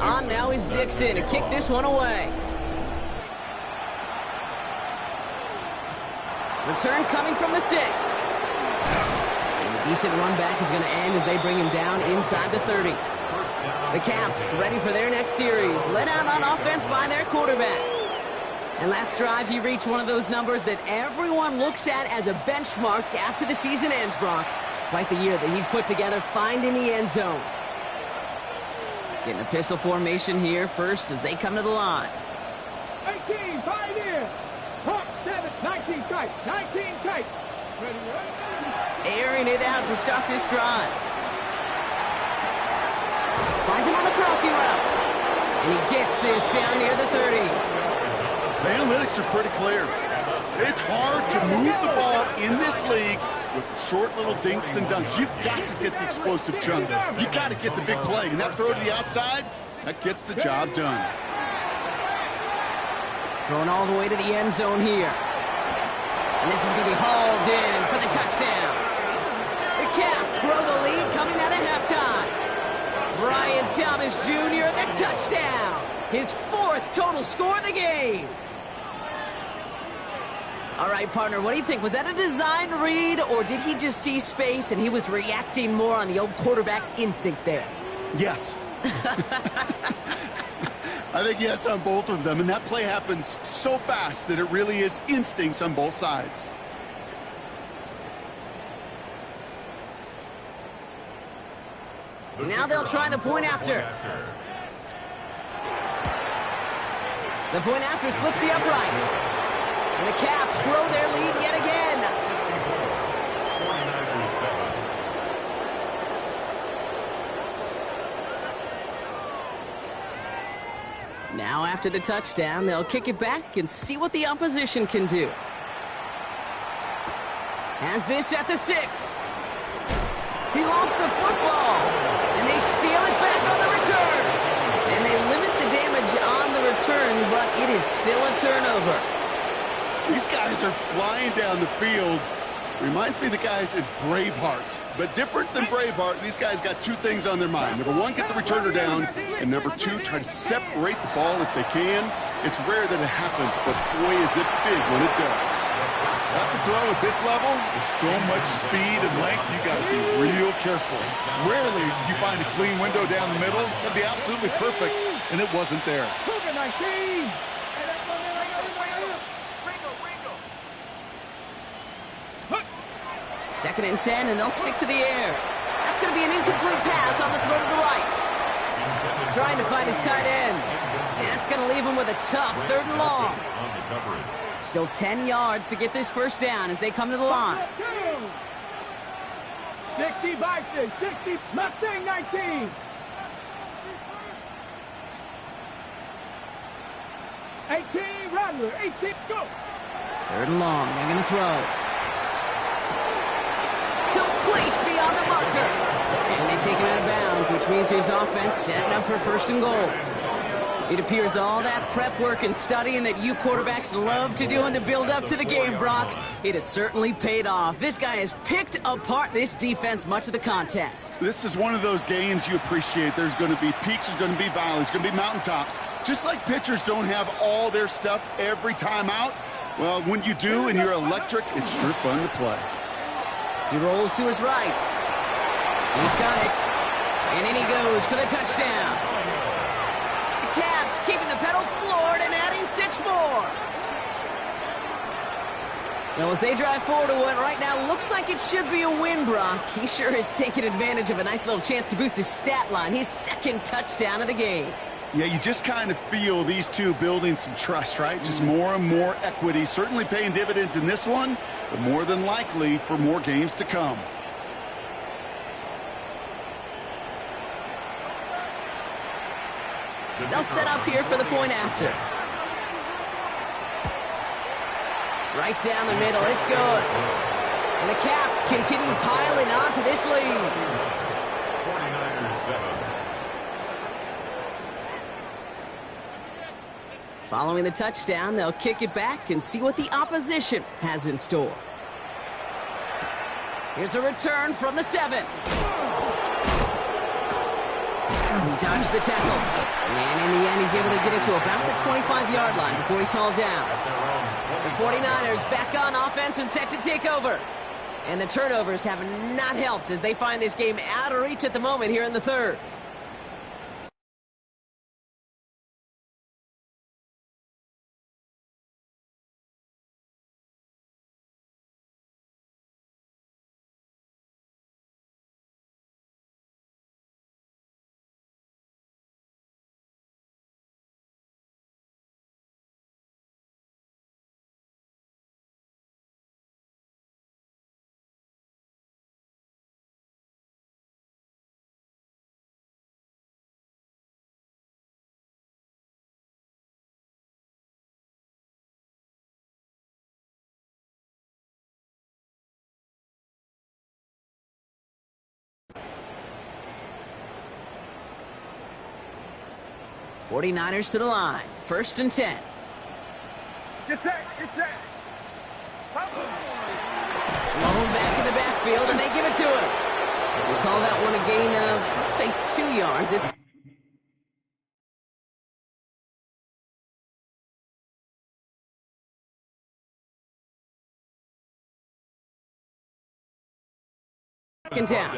On now is Dixon to kick this one away. Return coming from the 6. And a decent run back is going to end as they bring him down inside the 30. The Caps ready for their next series, led out on offense by their quarterback. And last drive, he reached one of those numbers that everyone looks at as a benchmark after the season ends, Brock. Quite the year that he's put together, finding the end zone. Getting a pistol formation here first as they come to the line. 18, 5 in. Pump, 7, 19 tight, 19 tight. Ready. Airing it out to start this drive. Finds him on the crossing route. And he gets this down near the 30. The analytics are pretty clear. It's hard to move the ball in this league with short little dinks and dunks. You've got to get the explosive chunk. You got to get the big play. And that throw to the outside, that gets the job done. Going all the way to the end zone here. And this is going to be hauled in for the touchdown. The Caps grow the lead coming out of halftime. Brian Thomas Jr., the touchdown. His 4th total score of the game. All right, partner, what do you think? Was that a design read, or did he just see space and he was reacting more on the old quarterback instinct there? Yes. I think yes on both of them, and that play happens so fast that it really is instincts on both sides. Now they'll try the point after. The point after splits the uprights. And the Caps grow their lead yet again. 49ers7. Now after the touchdown, they'll kick it back and see what the opposition can do. Has this at the 6. He lost the football. And they steal it back on the return. And they limit the damage on the return, but it is still a turnover. These guys are flying down the field. Reminds me of the guys in Braveheart. But different than Braveheart, these guys got 2 things on their mind. Number 1, get the returner down. And number 2, try to separate the ball if they can. It's rare that it happens, but boy, is it big when it does. That's a throw at this level. With so much speed and length, you got to be real careful. Rarely do you find a clean window down the middle. That'd be absolutely perfect, and it wasn't there. 19. 2nd and 10, and they'll stick to the air. That's going to be an incomplete pass on the throw to the right. Trying to find his tight end. And that's going to leave him with a tough 3rd and long. Still 10 yards to get this first down as they come to the line. 60 Bison, 60 Mustang 19. 18 Rattler, 18, go. 3rd and long, they're going to throw. Complete beyond the marker. And they take him out of bounds, which means his offense setting up for 1st and goal. It appears all that prep work and studying that you quarterbacks love to do in the build-up to the game, Brock, it has certainly paid off. This guy has picked apart this defense much of the contest. This is one of those games you appreciate. There's going to be peaks, there's going to be valleys, there's going to be mountaintops. Just like pitchers don't have all their stuff every time out, well, when you do and you're electric, it's sure fun to play. He rolls to his right. He's got it. And in he goes for the touchdown. The Caps keeping the pedal floored and adding 6 more. Well, as they drive forward to what right now looks like it should be a win, Brock. He sure is taking advantage of a nice little chance to boost his stat line. His 2nd touchdown of the game. Yeah, you just kind of feel these two building some trust, right? Just more and more equity. Certainly paying dividends in this one, but more than likely for more games to come. They'll set up here for the point after. Right down the middle, it's good. And the Caps continue piling on to this lead. 49ers 7. Following the touchdown, they'll kick it back and see what the opposition has in store. Here's a return from the 7. He dodged the tackle. And in the end, he's able to get it to about the 25-yard line before he's hauled down. The 49ers back on offense and set to take over. And the turnovers have not helped as they find this game out of reach at the moment here in the 3rd. '49ers to the line. 1st and 10. Get set, get set. Lone back in the backfield, and they give it to him. We'll call that one a gain of, let's say, 2 yards. It's second down.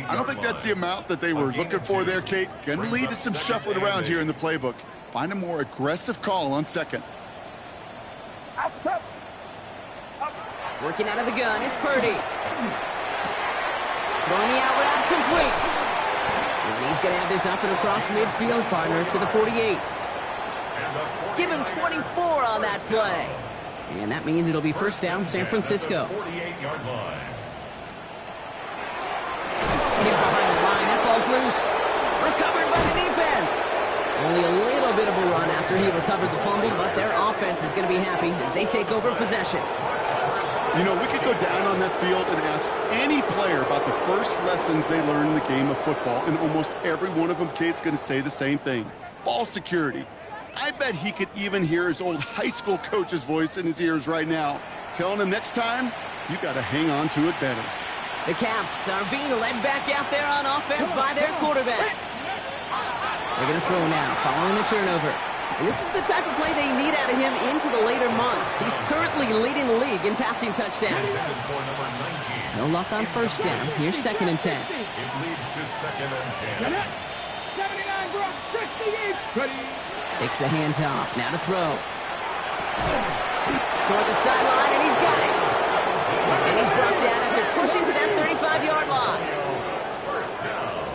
I don't think that's the amount that they were looking for there, Kate. Going to lead to some shuffling around here in the playbook. Find a more aggressive call on 2nd. Working out of the gun, it's Purdy. Throwing the out route complete. And he's going to have this up and across midfield, partner, to the 48. Give him 24 on that play. And that means it'll be 1st down, San Francisco. 48-yard line. Hit behind the line, that ball's loose. Recovered by the defense. Only a little bit of a run after he recovered the fumble, but their offense is going to be happy as they take over possession. You know, we could go down on that field and ask any player about the first lessons they learned in the game of football, and almost every one of them, Kate's going to say the same thing. Ball security. I bet he could even hear his old high school coach's voice in his ears right now, telling him next time, you got to hang on to it better. The Caps are being led back out there on offense by their quarterback. They're going to throw now, following the turnover. And this is the type of play they need out of him into the later months. He's currently leading the league in passing touchdowns. No luck on 1st down. Here's 2nd and 10. It leads to 2nd and 10. 79, bro. 68. Ready. Takes the handoff. Now to throw. Toward the sideline, and he's got it. And he's brought down after pushing to that 35-yard line. 1st down.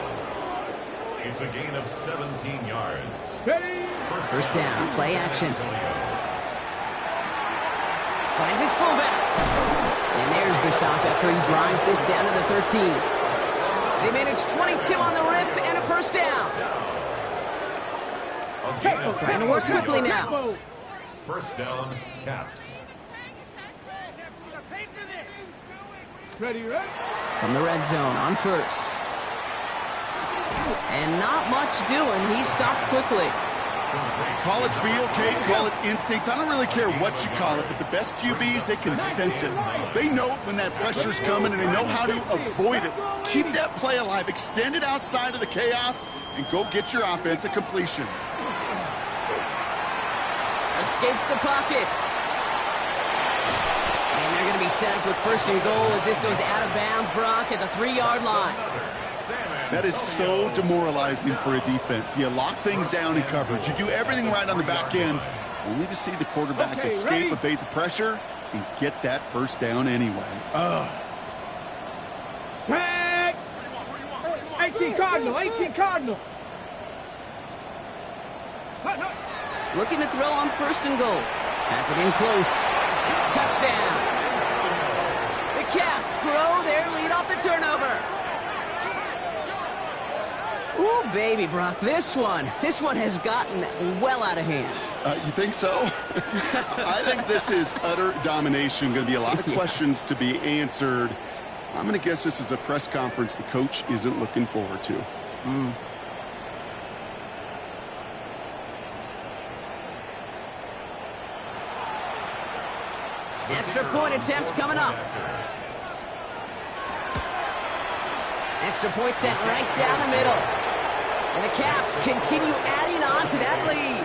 It's a gain of 17 yards. Ready. 1st down, play action. Finds his fullback. And there's the stop after he drives this down to the 13. They manage 22 on the rip and a 1st down. Trying to work quickly now. 1st down, Caps. Ready, ready. From the red zone on 1st. And not much doing. He stopped quickly. Call it feel, Kate, call it instincts. I don't really care what you call it, but the best QBs, they can sense it. They know when that pressure's coming, and they know how to avoid it. Keep that play alive. Extend it outside of the chaos, and go get your offense a completion. Escapes the pocket. And they're going to be set up with 1st and goal as this goes out of bounds, Brock, at the 3-yard line. That is so demoralizing for a defense. You lock things down in coverage. You do everything right on the back end, only to see the quarterback escape, evade the pressure, and get that first down anyway. Tag! 18 Cardinal, 18 Cardinal. Looking to throw on first and goal. Has it in close. Touchdown. The Caps grow their lead off the turnover. Ooh, baby, Brock, this one has gotten well out of hand. You think so? I think this is utter domination. Going to be a lot of questions to be answered. I'm going to guess this is a press conference the coach isn't looking forward to. Extra point attempt coming up. Extra point set right down the middle. And the Caps continue adding on to that lead.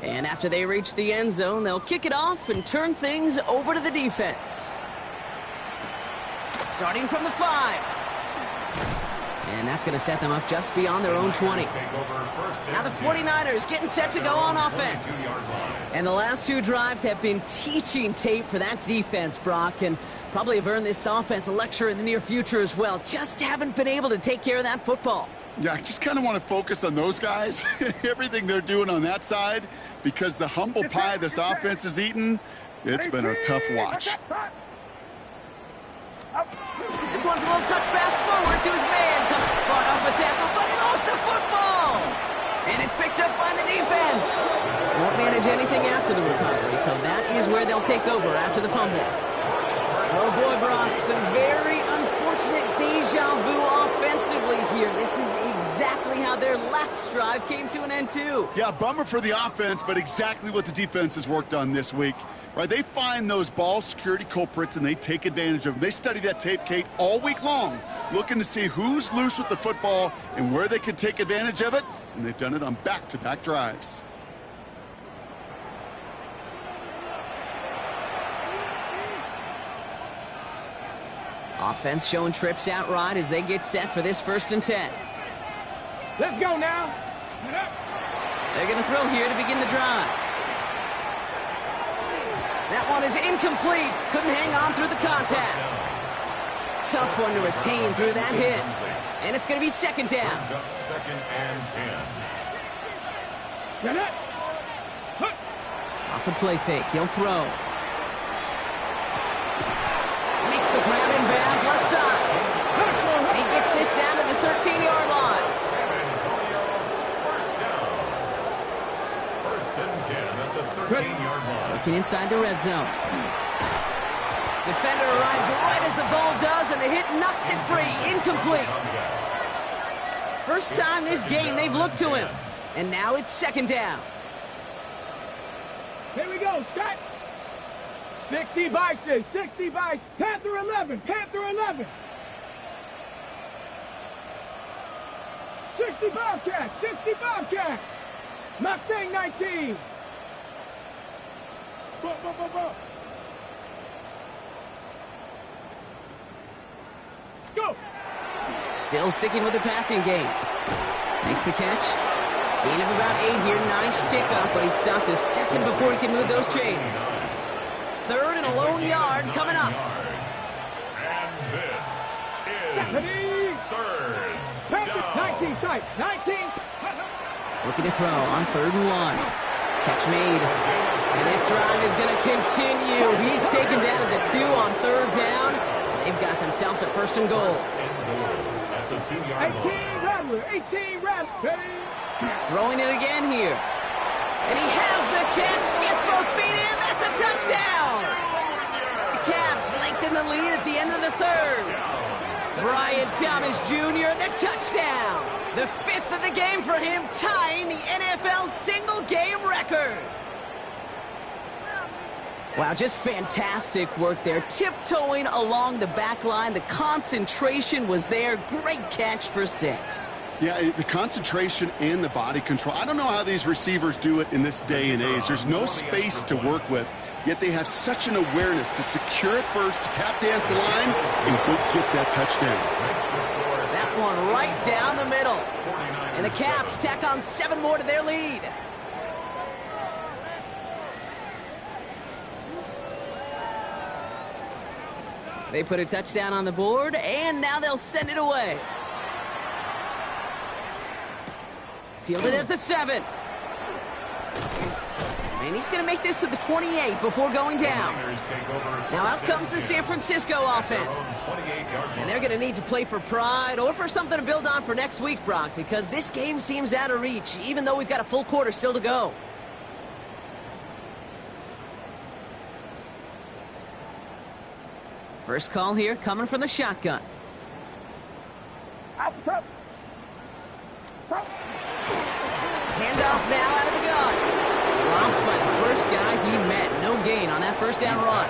49-7. And after they reach the end zone, they'll kick it off and turn things over to the defense. Starting from the 5. And that's going to set them up just beyond their own 20. Now the 49ers getting set to go on offense. And the last 2 drives have been teaching tape for that defense, Brock, and probably have earned this offense a lecture in the near future as well. Just haven't been able to take care of that football. Yeah, I just kind of want to focus on those guys, everything they're doing on that side, because the humble pie this offense is eating, it's been a tough watch. This one's a little touch pass forward to his man. Caught off a tackle, but he lost the football. And it's picked up by the defense. Won't manage anything after the recovery, so that is where they'll take over after the fumble. Oh boy, Brock, some very unfortunate deja vu offensively here. This is exactly how their last drive came to an end too. Yeah, bummer for the offense, but exactly what the defense has worked on this week. Right, they find those ball security culprits and they take advantage of them. They study that tape, Kate, all week long, looking to see who's loose with the football and where they can take advantage of it, and they've done it on back-to-back drives. Offense showing trips out right as they get set for this 1st and 10. Let's go now. They're going to throw here to begin the drive. That one is incomplete. Couldn't hang on through the contact. Tough one to retain through that hit. And it's going to be 2nd down. 2nd and 10. Off the play fake. He'll throw. Makes the grab in bounds left side. And he gets this down to the 13-yard line. First down. 1st and 10 at the 13-yard line. Looking inside the red zone. Defender arrives right as the ball does, and the hit knocks it free. Incomplete. First time this game they've looked to him. And now it's 2nd down. Here we go, Scott. 60 Bison, 60 Bison. Panther 11, Panther 11. 60 Bobcats, 60 Bobcats. Mustang 19. Go. Still sticking with the passing game. Makes the catch. Gain of about 8 here. Nice pickup, but he stopped a second before he can move those chains. 3rd and a lone yard coming up. And this is 3rd down. 19 tight, 19. Looking to throw on 3rd and 1. Catch made. And this drive is going to continue. He's taken down at the 2 on 3rd down. They've got themselves a 1st and goal. At the 2-yard 18 line. Rattler, 18 Rattler. Throwing it again here. And he has the catch. Gets both feet in. That's a touchdown. The Caps lengthen the lead at the end of the 3rd. Brian Thomas Jr., the touchdown. The 5th of the game for him, tying the NFL single-game record. Wow, just fantastic work there. Tiptoeing along the back line. The concentration was there. Great catch for 6. Yeah, the concentration and the body control. I don't know how these receivers do it in this day and age. There's no space to work with. yet they have such an awareness to secure it first, to tap dance the line, and go get that touchdown. That one right down the middle. And the Caps tack on 7 more to their lead. They put a touchdown on the board, and now they'll send it away. Fielded at the 7. And he's going to make this to the 28 before going down. Now out comes the San Francisco offense. And they're going to need to play for pride or for something to build on for next week, Brock, because this game seems out of reach, even though we've got a full quarter still to go. First call here coming from the shotgun. Officer. Handoff now out of the gun. Dropped by the first guy he met. No gain on that first down run.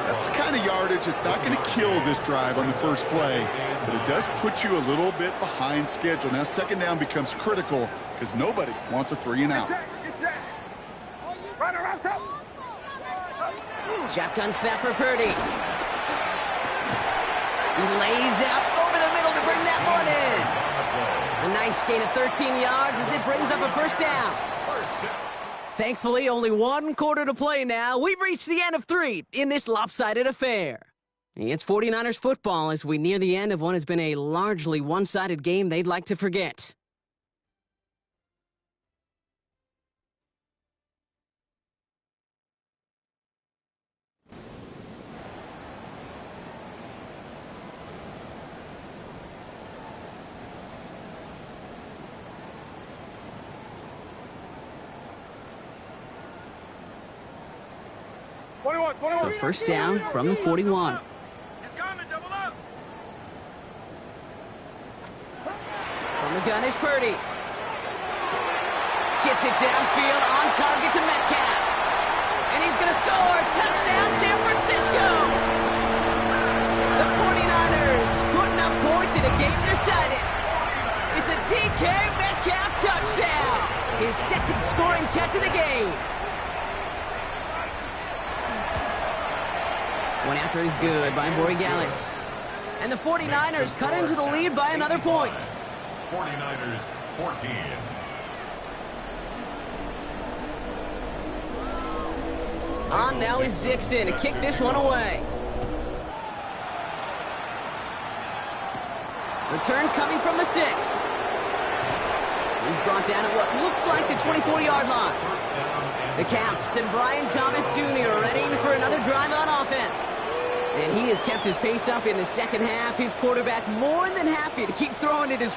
That's the kind of yardage that's not going to kill this drive on the first play, but it does put you a little bit behind schedule. Now second down becomes critical because nobody wants a 3 and out. Shotgun snap for Purdy. He lays out over the middle to bring that one in. A nice gain of 13 yards as it brings up a first down. Thankfully, only 1 quarter to play now. We've reached the end of 3 in this lopsided affair. It's 49ers football as we near the end of what has been a largely one-sided game they'd like to forget. So first down from the 41. From the gun is Purdy. Gets it downfield on target to Metcalf. And he's going to score. Touchdown, San Francisco. The 49ers putting up points in a game decided. It's a DK Metcalf touchdown. His second scoring catch of the game. One after is good by Borregales. And the 49ers cut into the lead by another point. 49ers 14. On now is Dixon to kick this one away. Return coming from the 6. He's brought down at what looks like the 24-yard line. The Caps and Brian Thomas Jr. are ready for another drive on offense. And he has kept his pace up in the second half. His quarterback more than happy to keep throwing it his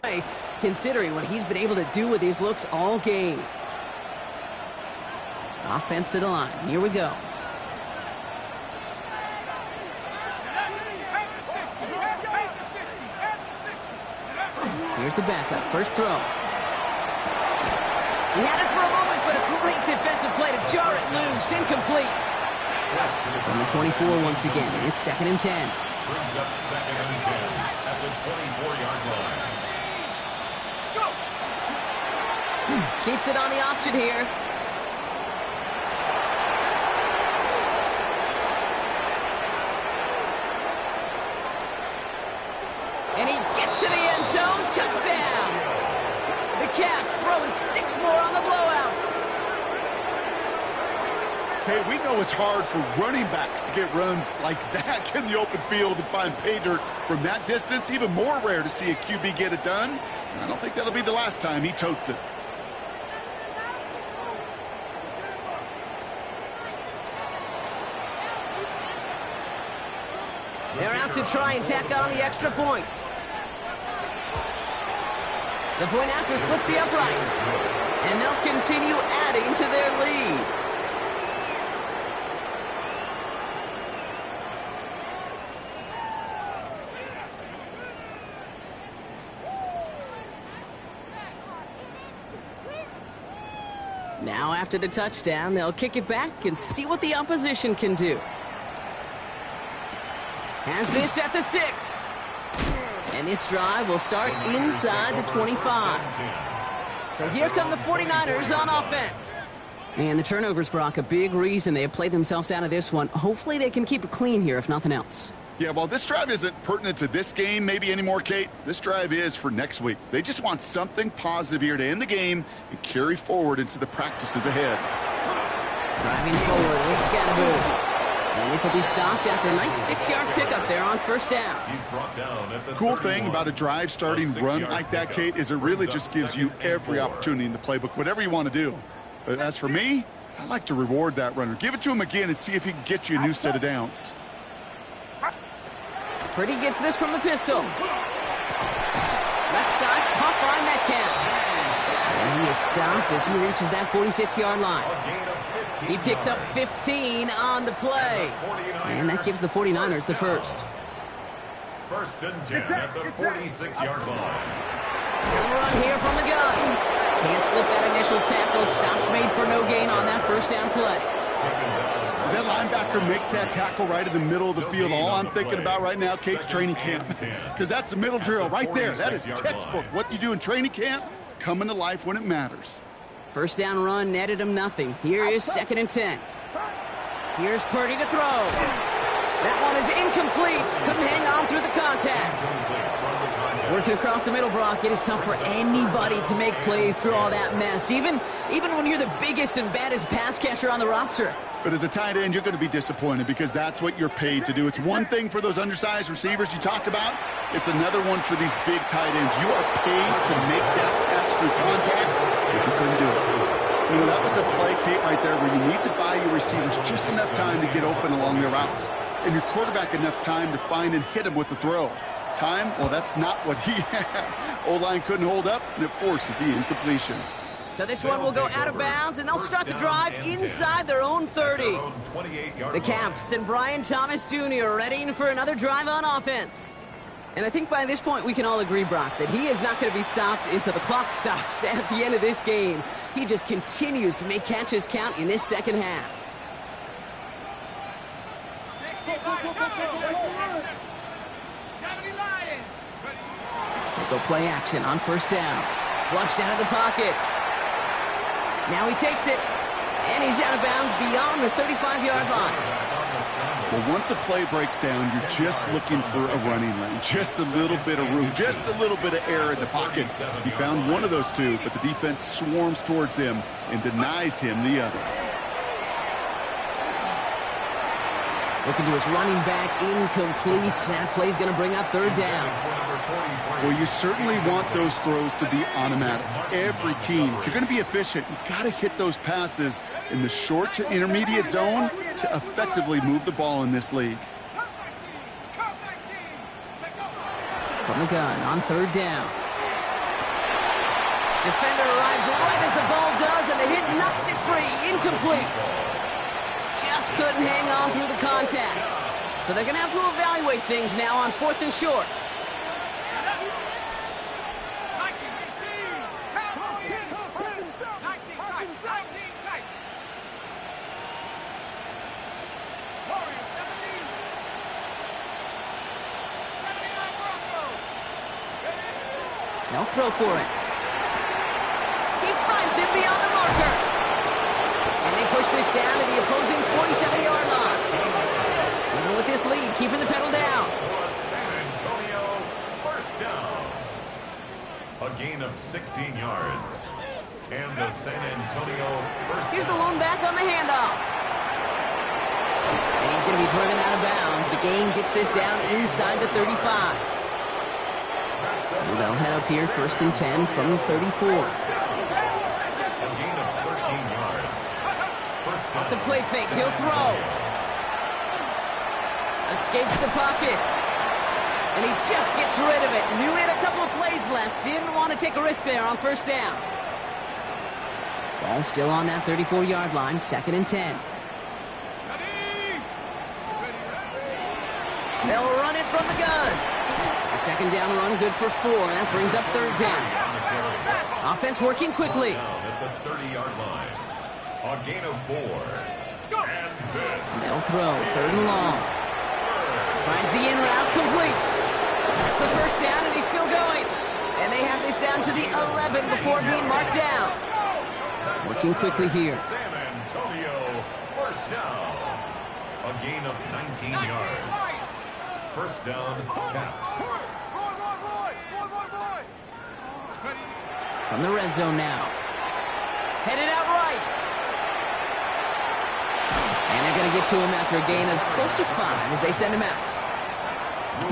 way, considering what he's been able to do with his looks all game. Offense to the line. Here we go. Here's the backup. First throw. He had it for a moment, but a great defensive play to jar it loose. Incomplete. From the 24 once again. It's 2nd and 10. Brings up 2nd and 10 at the 24-yard line. Keeps it on the option here. And he gets to the end zone. Touchdown. The Caps throwing 6 more on the blowout. Okay, we know it's hard for running backs to get runs like that in the open field and find pay dirt from that distance. Even more rare to see a QB get it done. I don't think that'll be the last time he totes it. They're out to try and tack on the extra point. The point after splits the upright. And they'll continue adding to their lead. Now after the touchdown, they'll kick it back and see what the opposition can do. Has this at the 6. And this drive will start inside the 25. So here come the 49ers on offense. And the turnovers, Brock, a big reason they have played themselves out of this one. Hopefully they can keep it clean here, if nothing else. Yeah, well, this drive isn't pertinent to this game maybe anymore, Kate. This drive is for next week. They just want something positive here to end the game and carry forward into the practices ahead. Driving forward with Scatteroo. And this will be stopped after a nice 6-yard pickup there on first down. He's brought down at the Cool 31. thing about a drive starting run like that, Kate, is it really just gives you every opportunity in the playbook, whatever you want to do. But as for me, I like to reward that runner. Give it to him again and see if he can get you a new set of downs. Purdy gets this from the pistol. Left side, caught by Metcalf. And he is stopped as he reaches that 46-yard line. He picks up 15 on the play. And that gives the 49ers the first. First and 10 at the 46-yard line. He'll run here from the gun. Can't slip that initial tackle. Stops made for no gain on that first down play. As that linebacker makes that tackle right in the middle of the field, all I'm thinking about right now, Kate's training camp. Because that's the middle drill right there. That is textbook. What you do in training camp, coming to life when it matters. First down run netted him nothing. Here is 2nd and 10. Here's Purdy to throw. That one is incomplete. Couldn't hang on through the contact. Working across the middle, Brock, it is tough for anybody to make plays through all that mess, even when you're the biggest and baddest pass catcher on the roster. But as a tight end, you're going to be disappointed because that's what you're paid to do. It's one thing for those undersized receivers you talked about. It's another one for these big tight ends. You are paid to make that catch through contact, but you couldn't do it. You know, that was a play, Kate, right there where you need to buy your receivers just enough time to get open along their routes, and your quarterback enough time to find and hit him with the throw. Time? Well, that's not what he had. O-line couldn't hold up, and it forces the incompletion. So this one will go out of bounds, and they'll start the drive inside their own 30. The Caps and Brian Thomas Jr. ready for another drive on offense. And I think by this point we can all agree, Brock, that he is not going to be stopped until the clock stops at the end of this game. He just continues to make catches count in this second half. They go play action on first down. Flushed out of the pocket. Now he takes it, and he's out of bounds beyond the 35-yard line. Well, once a play breaks down, you're just looking for a running lane. Just a little bit of room, just a little bit of air in the pocket. He found one of those two, but the defense swarms towards him and denies him the other. Looking to his running back, incomplete. That play's going to bring up third down. Well, you certainly want those throws to be automatic. Every team, if you're going to be efficient, you got to hit those passes in the short to intermediate zone to effectively move the ball in this league. From the gun on third down. Defender arrives right as the ball does, and the hit knocks it free. Incomplete. Just couldn't hang on through the contact. So they're going to have to evaluate things now on 4th and short. They'll throw for it. He finds it beyond the marker. And they push this down to the opposing 47-yard line. Even with this lead, keeping the pedal down. San Antonio, first down. A gain of 16 yards. And the San Antonio first down. Here's the lone back on the handoff. And he's going to be driven out of bounds. The gain gets this down inside the 35. So they'll head up here, 1st and 10 from the 34. A gain of 13 yards. First Off the play fake, he'll throw. Escapes the pocket. And he just gets rid of it. Knew he had a couple of plays left. Didn't want to take a risk there on first down. Ball still on that 34-yard line, 2nd and 10. They'll run it from the gun. The second down run good for 4. That brings up third down. Offense working quickly. Down at the 30-yard line. A gain of 4. And this. They'll throw. 3rd and long. Finds the in route complete. That's the first down, and he's still going. And they have this down to the 11 before being marked down. Working quickly here. San Antonio, first down. A gain of 19 yards. First down, Caps. From the red zone now. Headed out right. And they're going to get to him after a gain of close to 5 as they send him out.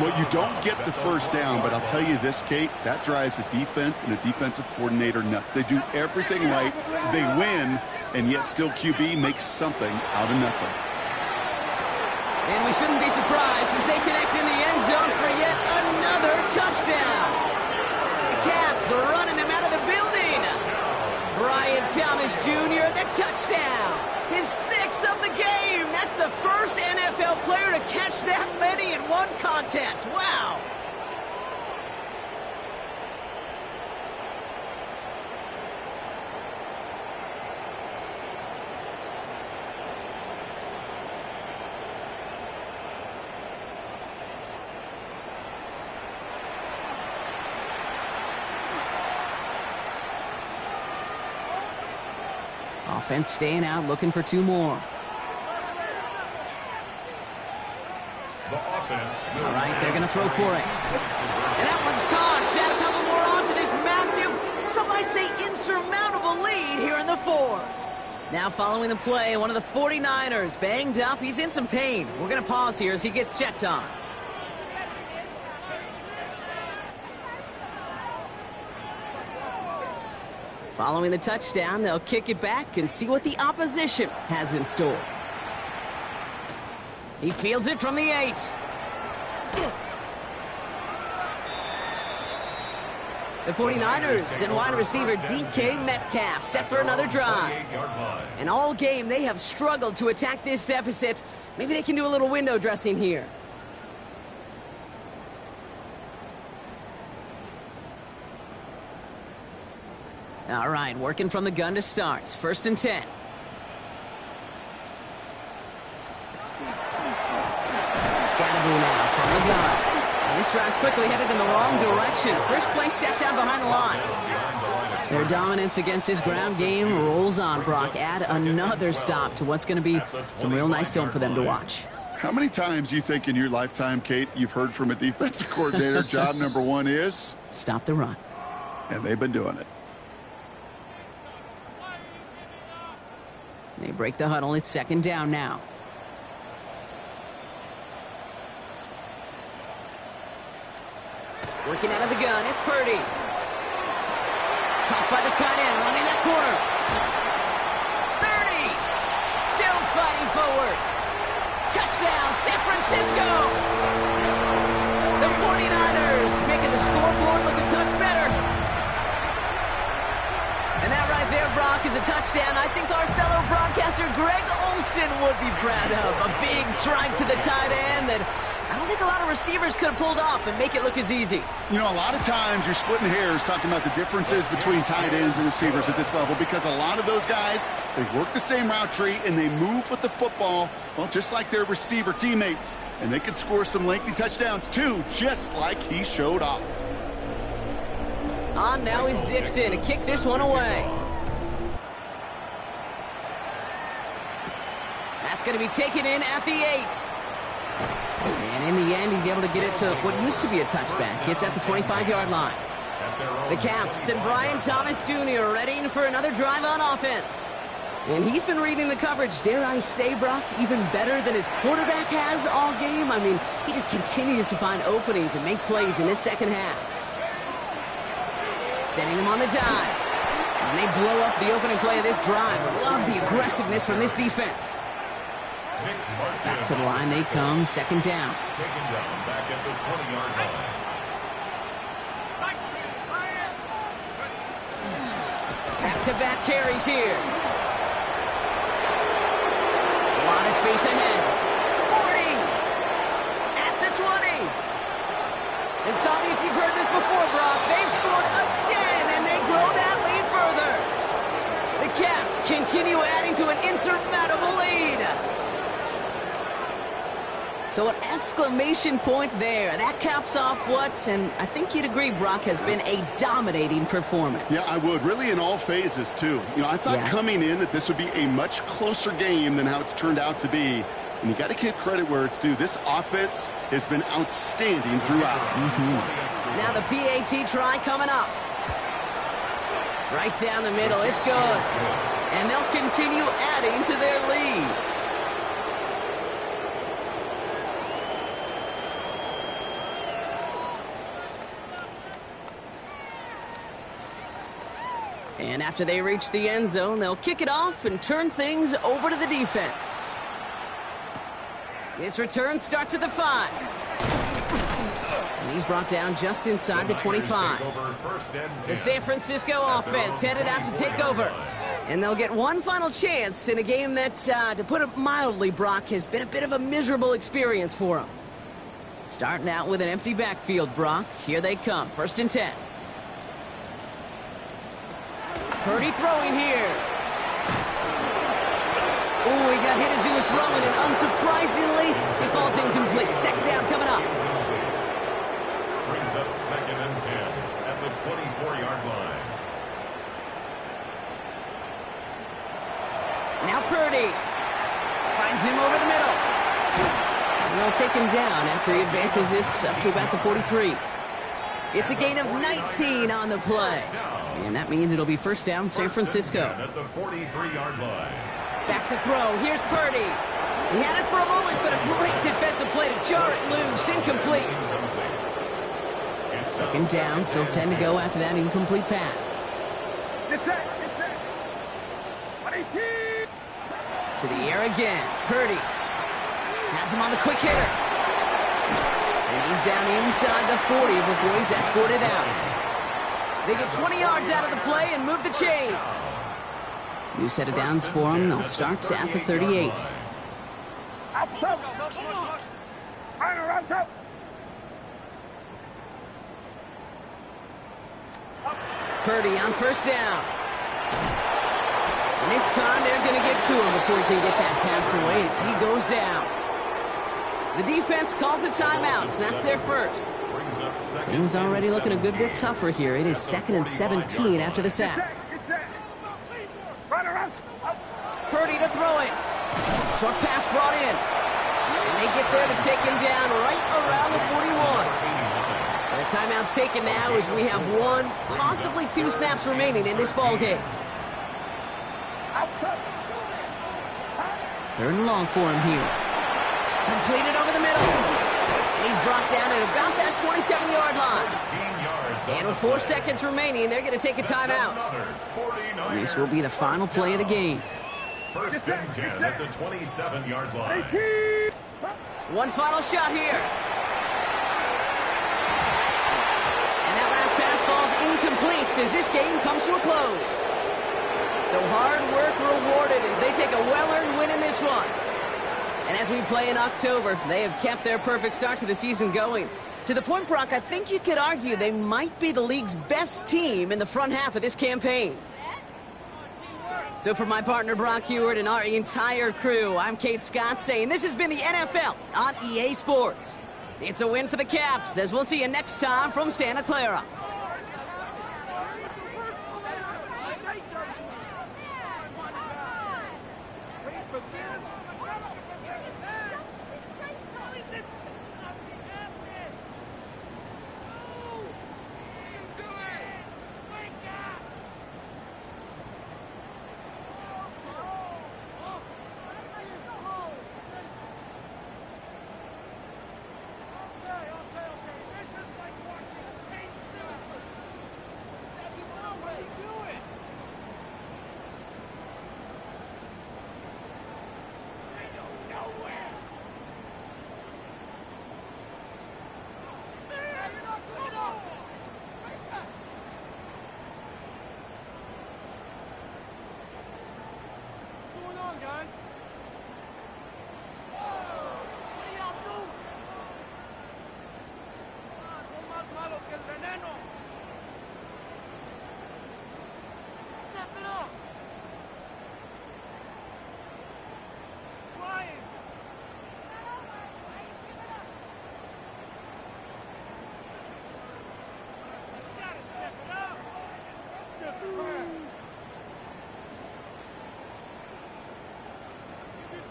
Well, you don't get the first down, but I'll tell you this, Kate, that drives the defense and the defensive coordinator nuts. They do everything right. They win, and yet still QB makes something out of nothing. And we shouldn't be surprised as they connect in the end zone for yet another touchdown. The Caps are running them out of the building. Brian Thomas Jr., the touchdown. His 6th of the game. That's the first NFL player to catch that many in one contest. Wow. Offense staying out, looking for 2 more. All right, they're going to throw for it. And that one's caught. Add a couple more on to this massive, some might say insurmountable lead here in the 4th. Now following the play, one of the 49ers banged up. He's in some pain. We're going to pause here as he gets checked on. Following the touchdown, they'll kick it back and see what the opposition has in store. He fields it from the 8. The 49ers and wide receiver DK Metcalf set for another drive. And all game, they have struggled to attack this deficit. Maybe they can do a little window dressing here. All right, working from the gun to start. 1st and 10. Scatterboo now from the gun. And this drive's quickly headed in the wrong direction. First play set down behind the line. Their dominance against his ground game rolls on, Brock. Add another stop to what's going to be some real nice film for them to watch. How many times do you think in your lifetime, Kate, you've heard from a defensive coordinator, job number 1 is? Stop the run. And they've been doing it. They break the huddle. It's 2nd down now. Working out of the gun. It's Purdy. Caught by the tight end. Running that corner. 30. Still fighting forward. Touchdown, San Francisco. The 49ers making the scoreboard look a touch better. And that right there, Brock, is a touchdown I think our fellow broadcaster Greg Olsen would be proud of. A big strike to the tight end that I don't think a lot of receivers could have pulled off and make it look as easy. You know, a lot of times you're splitting hairs talking about the differences between tight ends and receivers at this level because a lot of those guys, they work the same route tree and they move with the football, well, just like their receiver teammates. And they can score some lengthy touchdowns, too, just like he showed off. On now is Dixon to kick this one away. That's going to be taken in at the 8. And in the end, he's able to get it to what used to be a touchback. It's at the 25-yard line. The Caps and Brian Thomas Jr. readying for another drive on offense. And he's been reading the coverage, dare I say, Brock, even better than his quarterback has all game. I mean, he just continues to find openings and make plays in this second half. Setting him on the dive. And they blow up the opening play of this drive. Love the aggressiveness from this defense. Back to the line they come, 2nd down. Taken down back at the 20-yard line. Back-to-back carries here. A lot of space ahead. 40! At the 20! And stop me if you've heard this before, Brock. They've scored again, and they grow that lead further. The Caps continue adding to an insurmountable lead. So an exclamation point there. That caps off what, and I think you'd agree, Brock, has been a dominating performance. Yeah, I would. Really in all phases, too. You know, I thought coming in that this would be a much closer game than how it's turned out to be. And you got to give credit where it's due. This offense has been outstanding throughout. Now the PAT try coming up. Right down the middle. It's good. And they'll continue adding to their lead. And after they reach the end zone, they'll kick it off and turn things over to the defense. This return starts at the 5. And he's brought down just inside the 25. The San Francisco offense headed out to take over. And they'll get one final chance in a game that, to put it mildly, Brock, has been a bit of a miserable experience for them. Starting out with an empty backfield, Brock. Here they come. 1st and 10. Purdy throwing here. Ooh, he got hit as he was throwing, and unsurprisingly, he falls incomplete. 2nd down coming up. Brings up 2nd and 10 at the 24-yard line. Now Purdy finds him over the middle. And they'll take him down after he advances this up to about the 43. It's a gain of 19 on the play. And that means it'll be 1st down, San Francisco. At the 43-yard line. Back to throw. Here's Purdy. He had it for a moment, but a great defensive play to jar it loose. Incomplete. 2nd down, still 10 to go after that incomplete pass. It's set. To the air again. Purdy has him on the quick hitter. And he's down inside the 40 before he's escorted out. They get 20 yards out of the play and move the chains. New set of downs for them. They'll start at the 38. Purdy on 1st down. And this time they're going to get to him before he can get that pass away as he goes down. The defense calls a timeout, so that's their first. Things already looking a good bit tougher here. It is 2nd and 17 after the sack. Purdy to throw it. Short pass brought in. And they get there to take him down right around the 41. The timeout's taken now as we have 1, possibly 2 snaps remaining in this ball game. 3rd and long for him here. Completed over the middle. And he's brought down at about that 27-yard line. And with 4 seconds remaining, they're going to take a timeout. This will be the final play of the game. 1st and 10 at the 27-yard line. One final shot here. And that last pass falls incomplete as this game comes to a close. So hard work rewarded as they take a well-earned win in this one. And as we play in October, they have kept their perfect start to the season going. To the point, Brock, I think you could argue they might be the league's best team in the front half of this campaign. So for my partner, Brock Heward, and our entire crew, I'm Kate Scott saying this has been the NFL on EA Sports. It's a win for the Caps, as we'll see you next time from Santa Clara.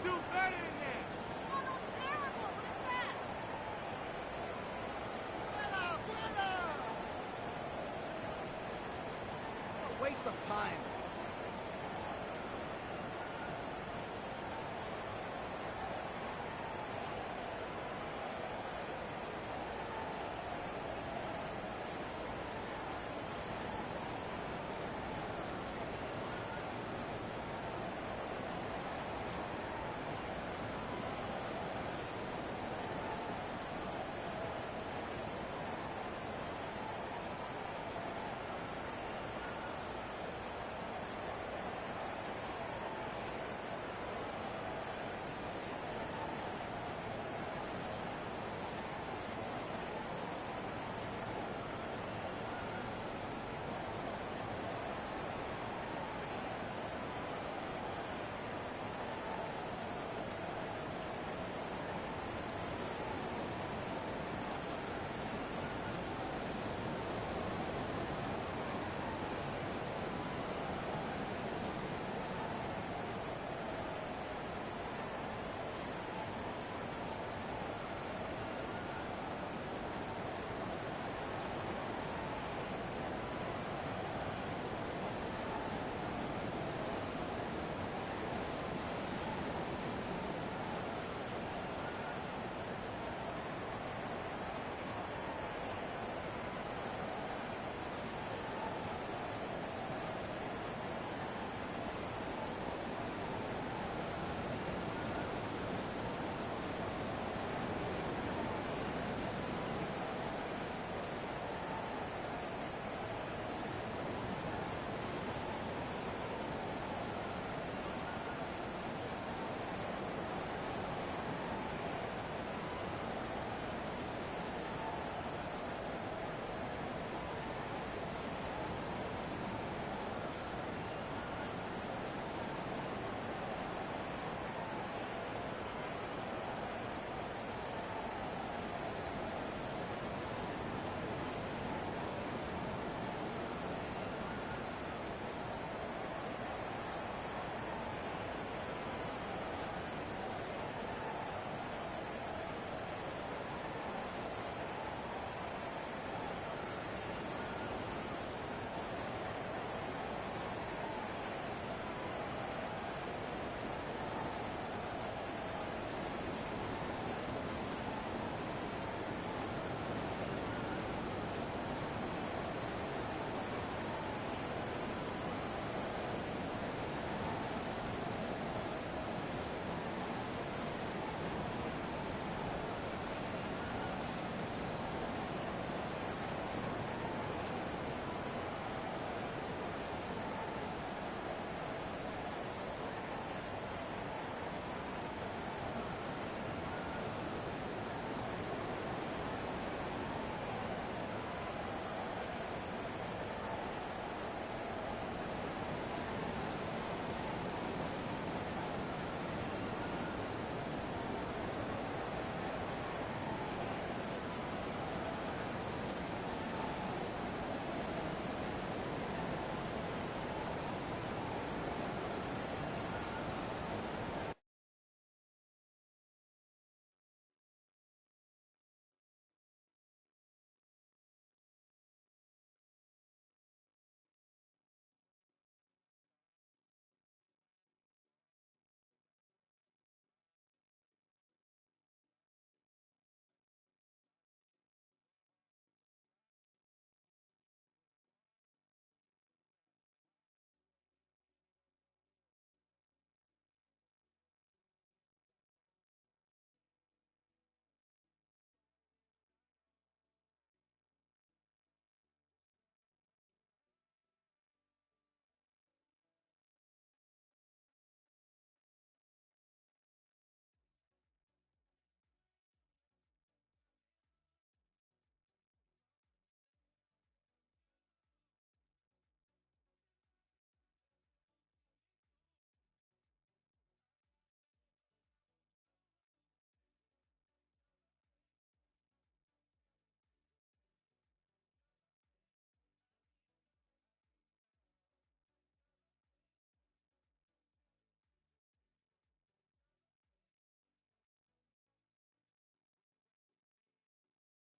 do better than that. Oh, that was terrible. What is that? What a waste of time.